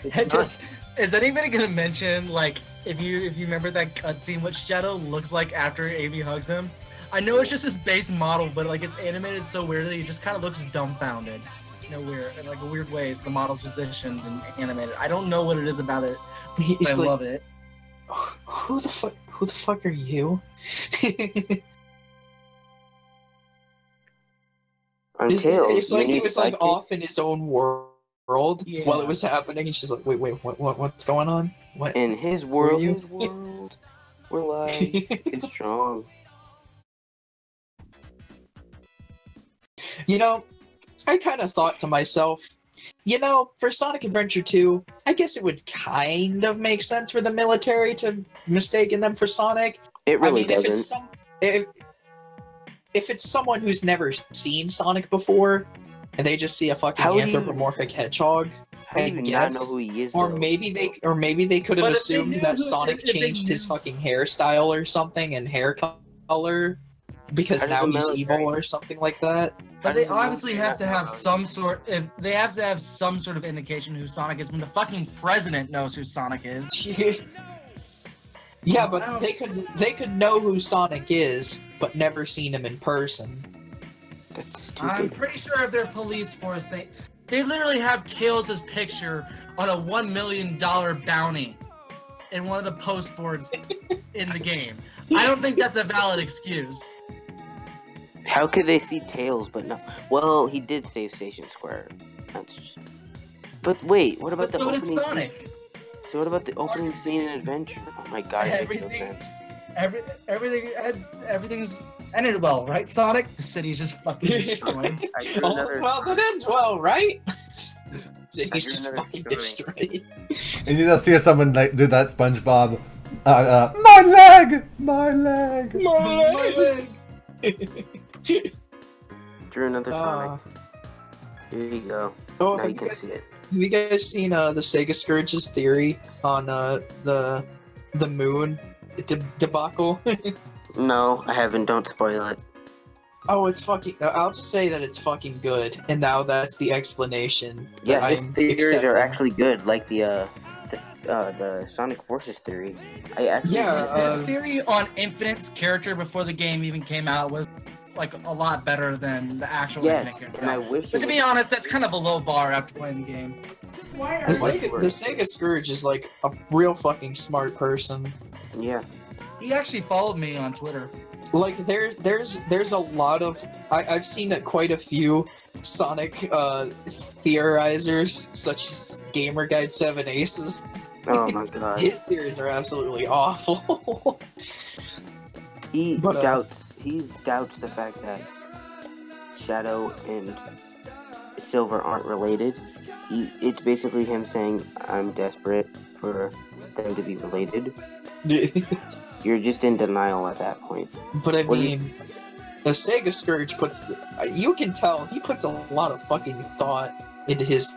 it's It not. just is anybody gonna mention, like, if you remember that cutscene, what Shadow looks like after Amy hugs him? I know it's just his base model, but like it's animated so weirdly, it just kind of looks dumbfounded. In like weird ways. The model's positioned and animated. I don't know what it is about it, but He's I like, love it. Who the fuck are you? Until It's like you he need was like sidekick. off in his own world Yeah. while it was happening, and she's like, wait, what's going on? What? In his world, you? we're live. It's strong. You know, I kind of thought to myself, for Sonic Adventure 2, I guess it would kind of make sense for the military to mistaken them for Sonic. It really I mean, doesn't. if it's someone who's never seen Sonic before, and they just see a fucking How do you- anthropomorphic hedgehog, How do you I not guess. know who he is? Or though? maybe they could have But if they assumed knew that who- Sonic if they changed his knew- fucking hairstyle or something and hair color because How does now the he's military- evil or something like that. But How they does the obviously military have to not have know? some sort. They have to have some sort of indication who Sonic is when the fucking president knows who Sonic is. Yeah, Wow. but they could know who Sonic is, but never seen him in person. That's I'm stupid. pretty sure if they're police force, they literally have Tails' picture on a $1 million bounty in one of the post boards in the game. I don't think that's a valid excuse. How could they see Tails but not? Well, he did save Station Square. That's. But wait, what about But the so did opening? Sonic. So what about the opening scene in Adventure? Oh my god, it makes no Everything- sense. everything's ended well, right, Sonic? The city's just fucking destroyed. All's well that ends well, right? City's drew just another fucking drawing. destroyed. And you just hear someone like do that SpongeBob. My leg, my leg. My leg. Drew another Uh, Sonic. Here you go. Oh, Now have you you can guys, see it. have you guys seen the Sega Scourge's theory on the moon debacle? No, I haven't. Don't spoil it. Oh, it's fucking. I'll just say that it's fucking good, and now that's the explanation. Yeah, that his I'm theories are accepting. actually good, like the Sonic Forces theory. I actually Yeah, His theory on Infinite's character before the game even came out was like a lot better than the actual yes, Infinite and I character. wish. But to be honest, that's kind of a low bar after playing the game. Why The are Sega Scourge is like a real fucking smart person. Yeah, He actually followed me on Twitter. Like there's a lot of I've seen quite a few Sonic theorizers such as Gamer Guide 7 Aces. oh my god. His theories are absolutely awful. He But, doubts the fact that Shadow and Silver aren't related. It's basically him saying, "I'm desperate for them to be related." You're just in denial at that point. But I What do you- mean, the Sega Scourge you can tell he puts a lot of fucking thought into his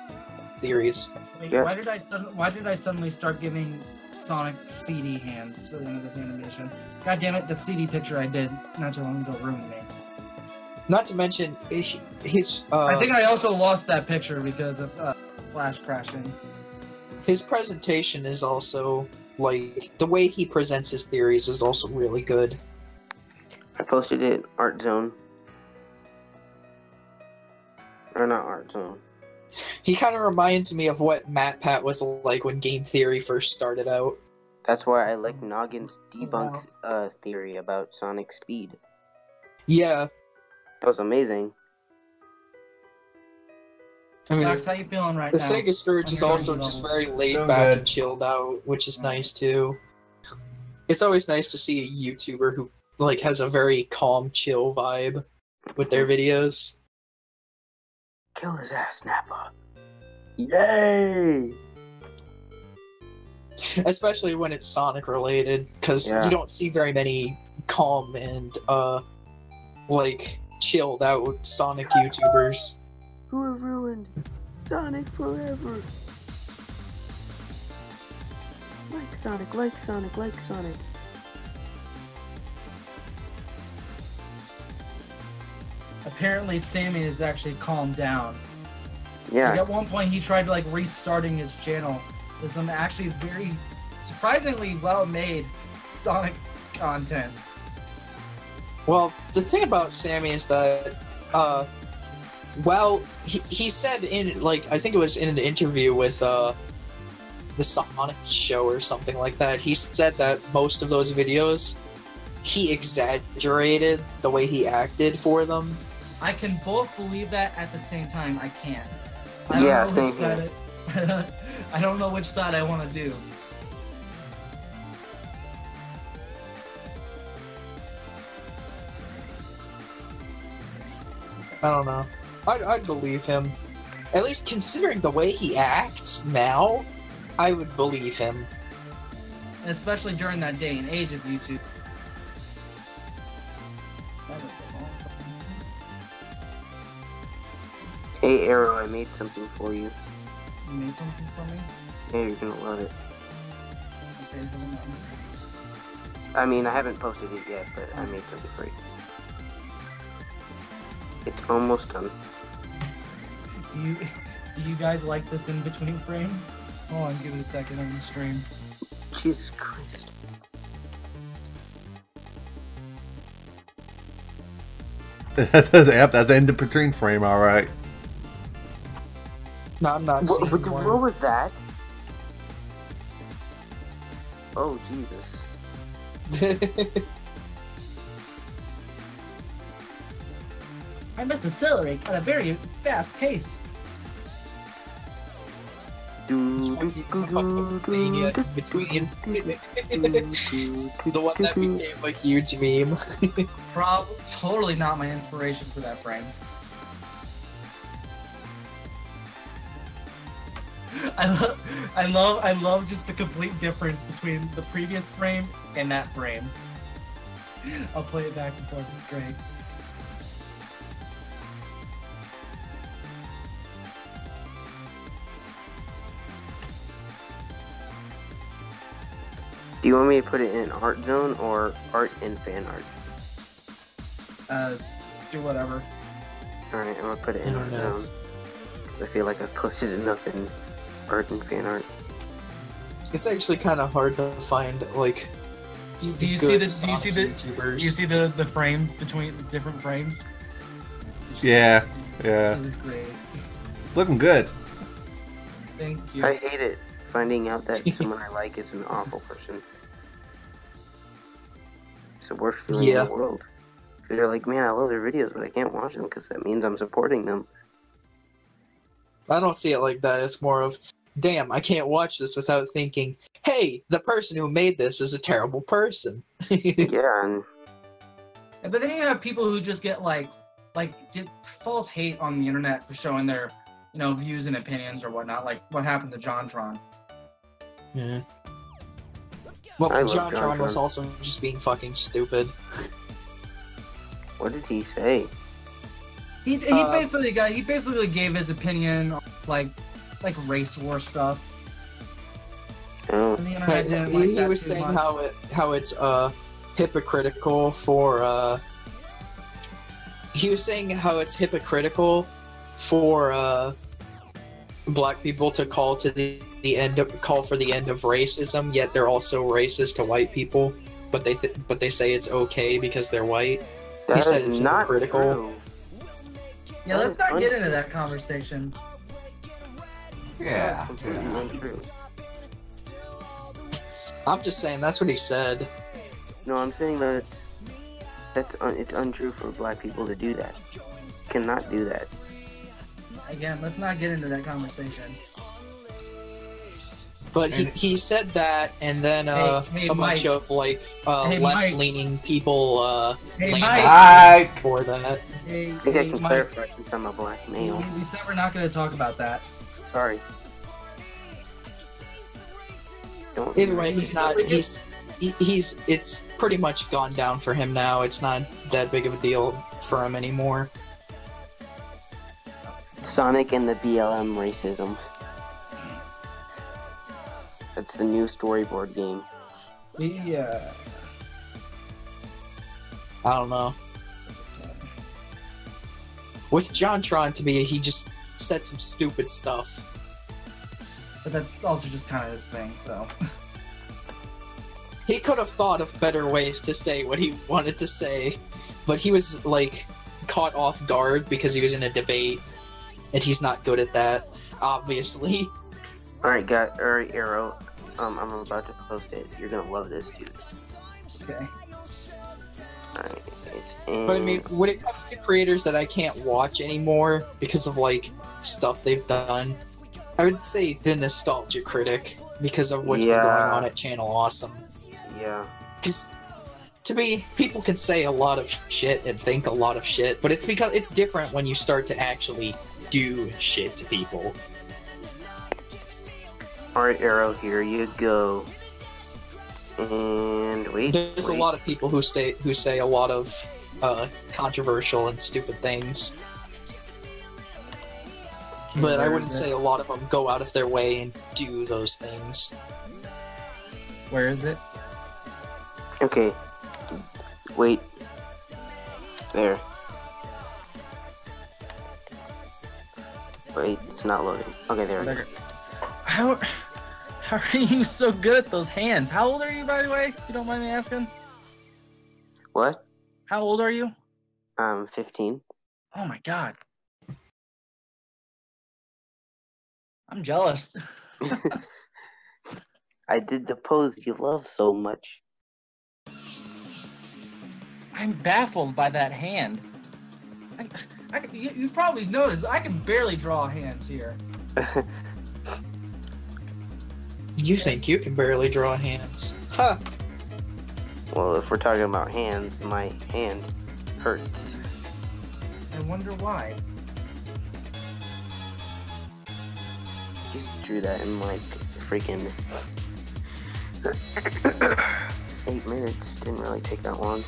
theories. Wait, Yeah. why did I suddenly start giving Sonic CD hands for the end of this animation? God damn it, the CD picture I did not too long ago ruined me. Not to mention his I think I also lost that picture because of Flash crashing. his presentation is also like the way he presents his theories is also really good. I posted it Art Zone. Or not Art Zone. He kind of reminds me of what MatPat was like when game theory first started out. That's why I like Noggin's debunk theory about Sonic speed. Yeah, That was amazing. I mean, Max, how you feeling right the now? Sega Scourge on is your also energy just levels? very laid Doing back good. and chilled out, which is nice too. It's always nice to see a YouTuber who like has a very calm, chill vibe with their videos. Kill his ass, Nappa. Yay! Especially when it's Sonic related, because Yeah. you don't see very many calm and like chilled out Sonic YouTubers. Who have ruined Sonic forever? Like Sonic, like Sonic, like Sonic. Apparently, Sammy has actually calmed down. Like, Yeah, at one point, he tried like restarting his channel with some actually very surprisingly well-made Sonic content. Well, the thing about Sammy is that, well, he said in, like, I think it was in an interview with, the Sonic Show or something like that, he said that most of those videos, he exaggerated the way he acted for them. I can both believe that at the same time. I can't. I don't Yeah, know which same side I don't know which side I want to do. I don't know. I'd believe him. At least considering the way he acts now, I would believe him. And especially during that day and age of YouTube. hey Arrow, I made something for you. You made something for me? Hey, you're gonna love it. Okay, hold on. I mean, I haven't posted it yet, but I made something for you. It's almost done. Do you guys like this in between frame? Hold on, give it a second on the stream. Jesus Christ. Yep, that's in the between frame, alright. No, I'm not seeing What one. was that? Oh, Jesus. I must accelerate at a very fast pace. Between the one that became a huge meme. Totally not my inspiration for that frame. I love just the complete difference between the previous frame and that frame. I'll play it back and forth, it's great. Do you want me to put it in art zone or art and fan art? Do whatever. Alright, I'm gonna put it in art zone. I feel like I've posted enough in art and fan art. It's actually kind of hard to find, like. Do you see this? Do you see the frame between different frames? Yeah. It was great. It's looking good. Thank you. I hate it. Finding out that someone I like is an awful person. It's the worst feeling in the world. Because you're like, man, I love their videos, but I can't watch them because that means I'm supporting them. I don't see it like that. It's more of, damn, I can't watch this without thinking, hey, the person who made this is a terrible person. Yeah, and... But then you have people who just get get false hate on the internet for showing their, views and opinions or whatnot, like what happened to JonTron. Yeah. Well, JonTron was also just being fucking stupid. What did he say? He basically gave his opinion on like race war stuff. Oh. And the internet didn't like that he was too saying much. how it's hypocritical for he was saying how it's hypocritical for black people to call for the end of racism, yet they're also racist to white people, but they say it's okay because they're white. That he said is it's not hypocritical. true. Yeah, let's not get into that conversation. Yeah. That's completely untrue. I'm just saying that's what he said. No, I'm saying that it's untrue for black people to do that. You cannot do that. Again, let's not get into that conversation. But he said that, and then a bunch of left-leaning people for that. Hey, I think I can Mike, clarify since I'm a black male. we said we're not going to talk about that. Sorry. Don't Anyway, he's not. It's pretty much gone down for him now. It's not that big of a deal for him anymore. Sonic and the BLM racism. That's the new storyboard game. Yeah. I don't know. With JonTron, to me, he just said some stupid stuff. But that's also just kind of his thing, so. He could have thought of better ways to say what he wanted to say, but he was, caught off guard because he was in a debate, and he's not good at that, obviously. Alright, Arrow. I'm about to post it. You're gonna love this, dude. Okay. Alright, But I mean, when it comes to creators that I can't watch anymore because of, stuff they've done, I would say the Nostalgia Critic, because of what's been going on at Channel Awesome. Yeah. Because, to me, people can say a lot of shit and think a lot of shit, but it's because it's different when you start to actually do shit to people. Alright, Arrow, here you go. And wait. There's a lot of people who say a lot of controversial and stupid things. But I wouldn't say a lot of them go out of their way and do those things. Where is it? Okay. Wait. There. Wait, it's not loading. Okay, there we go. How are you so good at those hands? How old are you, by the way? If you don't mind me asking. What? How old are you? 15. Oh my god. I'm jealous. I did the pose you love so much. I'm baffled by that hand. You've probably noticed I can barely draw hands here. You think you can barely draw hands? Huh. Well, if we're talking about hands, my hand hurts. I wonder why. Just drew that in like freaking 8 minutes. Didn't really take that long.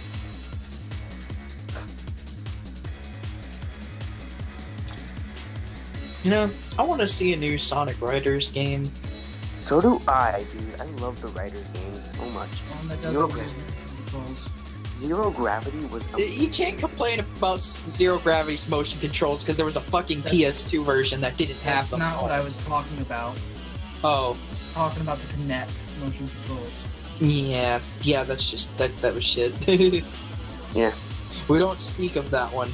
You know, I want to see a new Sonic Riders game. So do I, dude. I love the Riders games so much. One that Zero, doesn't use controls. Zero Gravity was amazing. You can't complain about Zero Gravity's motion controls because there was a fucking PS2 version that didn't have That's them. not what I was talking about. Oh, Talking about the Kinect motion controls. yeah, that's just that was shit. Yeah. We don't speak of that one.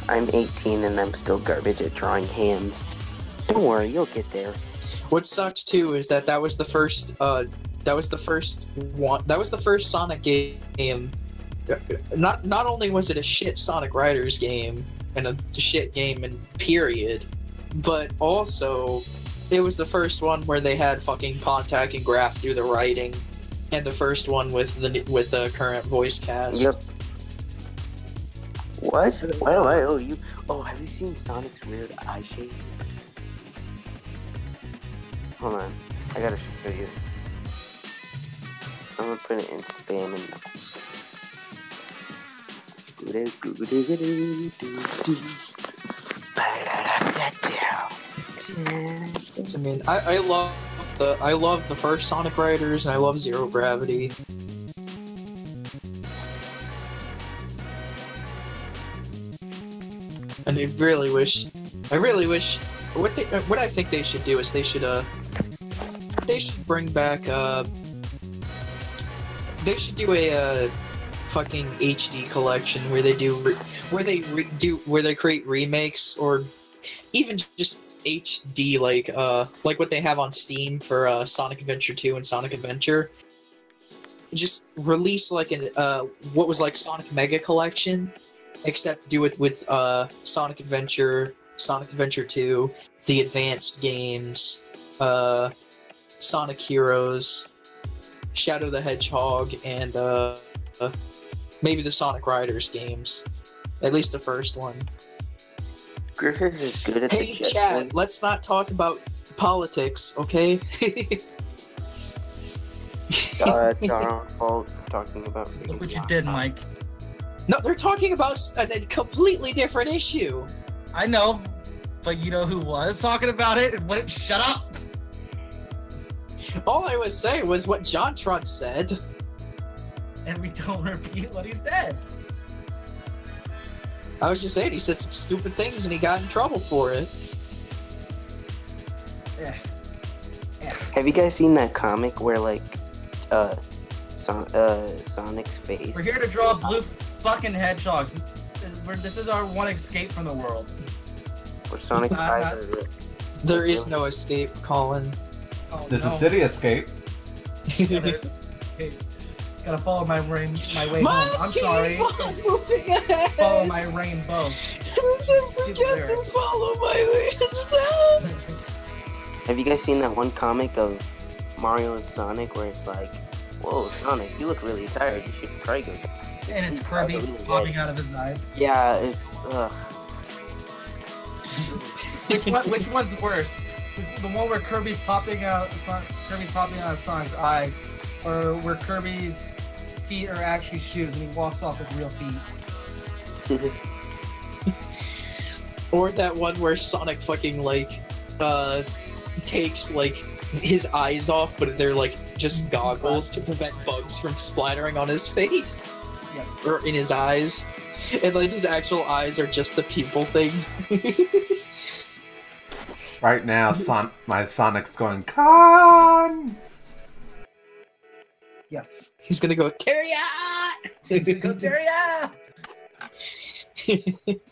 I'm 18 and I'm still garbage at drawing hands. Don't worry, you'll get there. What sucks too is that was the first Sonic game. Not only was it a shit Sonic Riders game and a shit game in period, but also it was the first one where they had fucking Pontac and Graph do the writing, and the first one with the current voice cast. Yep. What? Why do I owe you? Oh, have you seen Sonic's weird eye shape? Hold on. I gotta show you this. I'm gonna put it in spam and I mean, I love the first Sonic Riders, and I love Zero Gravity. And I really wish, what I think they should do is they should bring back, they should do a fucking HD collection where they create remakes, or even just HD, like what they have on Steam for Sonic Adventure 2 and Sonic Adventure. Just release like what was like Sonic Mega Collection, except do it with Sonic Adventure 2, the advanced games, Sonic Heroes, Shadow the Hedgehog, and maybe the Sonic Riders games. At least the first one. Griffith is good at the Hey, jet Chad, thing. let's not talk about politics, okay? It's our own fault for talking about. Look what you did, Mike. No, they're talking about a completely different issue. I know, but you know who was talking about it and wouldn't shut up? All I was saying was what John Trot said. And we don't repeat what he said. I was just saying he said some stupid things and he got in trouble for it. Yeah. Have you guys seen that comic where like Sonic's face? We're here to draw blue fucking hedgehogs. This is our one escape from the world. Where Sonic's eyes are There is no escape, Colin. Oh, There's no. a city escape. Yeah, there is. Okay. Gotta follow my way home. I'm sorry. Moving ahead. Follow my rainbow. Just forget to follow my leads down. Have you guys seen that one comic of Mario and Sonic where it's like, whoa, Sonic, you look really tired. You should probably go. And it's Kirby popping out of his eyes. Yeah, it's Which one's worse? The one where Kirby's popping out of Sonic's eyes, or where Kirby's feet are actually shoes and he walks off with real feet? Or that one where Sonic fucking takes like his eyes off, but they're like just goggles to prevent bugs from splattering on his face. Yep. Or in his eyes. And like his actual eyes are just the pupil things. Right now, my Sonic's going, Con! Yes. He's gonna go, Carry Go, Terria!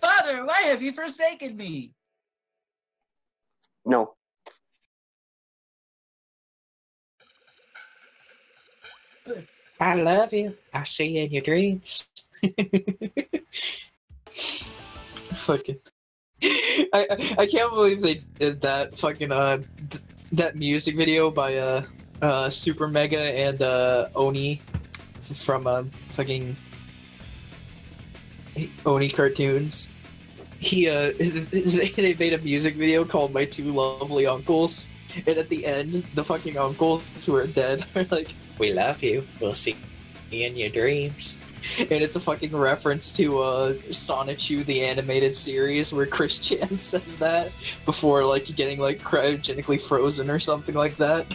Father, why have you forsaken me? no. I love you. I see you in your dreams. Fucking. I can't believe they did that fucking that music video by Super Mega and Oni from fucking Oni cartoons. He they made a music video called "My Two Lovely Uncles," and at the end, the fucking uncles who are dead are like, "We love you. We'll see you in your dreams." And it's a fucking reference to Sonichu, the animated series, where Chris Chan says that before like getting like cryogenically frozen or something like that.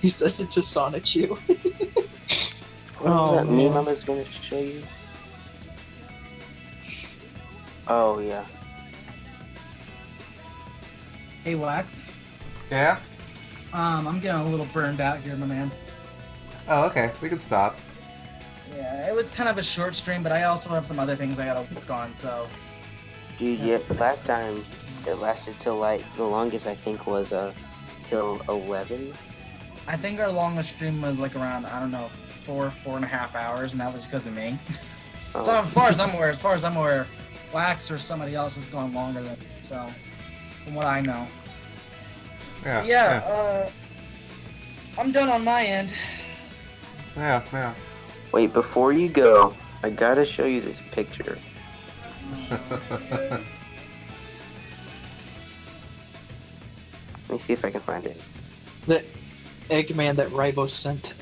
He says it to Sonichu. Oh, that meme I was gonna show you. Oh yeah. Hey, Wax. Yeah? I'm getting a little burned out here, my man. Oh, okay. We can stop. Yeah, it was kind of a short stream, but I also have some other things I gotta work on, so... Dude, yeah, last time it lasted till like, the longest I think was till 11. I think our longest stream was like around, I don't know, 4.5 hours, and that was because of me. Oh. So as far as I'm aware, Wax or somebody else has gone longer than me, so... From what I know. Yeah. But yeah, I'm done on my end. Yeah. Wait, before you go, I gotta show you this picture. Let me see if I can find it. The Eggman that Raibo sent.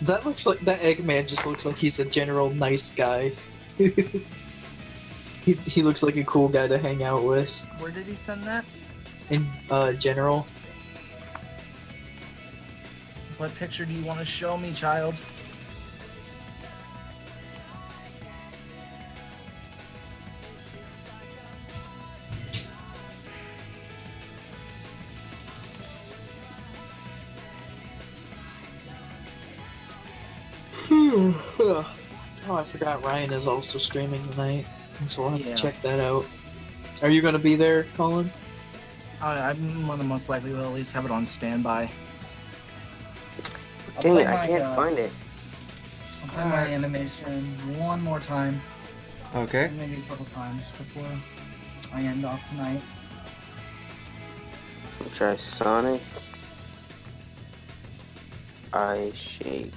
That looks like that Eggman just looks like he's a general nice guy. He looks like a cool guy to hang out with. Where did he send that? In general. What picture do you want to show me, child? Oh, I forgot Ryan is also streaming tonight, so we'll have to check that out. Are you gonna be there, Colin? I'm one of the most likely will at least have it on standby. Dang it, I can't find it. I'll play my animation one more time. Okay. Maybe a couple times before I end off tonight. We'll try Sonic. Eye shape.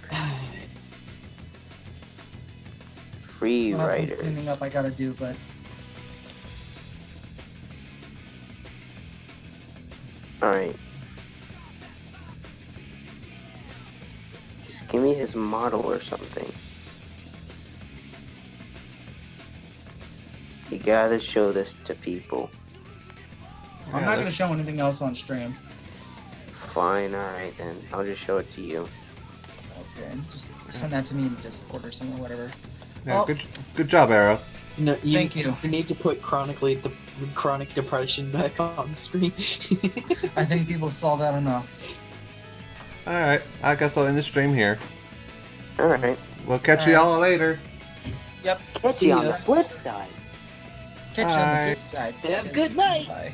Free I have some Riders. cleaning up I gotta do, but Alright. Just give me his model or something. You gotta show this to people. I'm not gonna show anything else on stream. Fine, alright then. I'll just show it to you. Okay, just send that to me in Discord or something, whatever. Yeah, good job, Arrow. No, Thank you. You need to put chronic depression back on the screen. I think people saw that enough. Alright, I guess I'll end the stream here. Alright. We'll catch you all later. Yep. Catch you on the flip side. Catch you on the good side. Have a good night. Bye.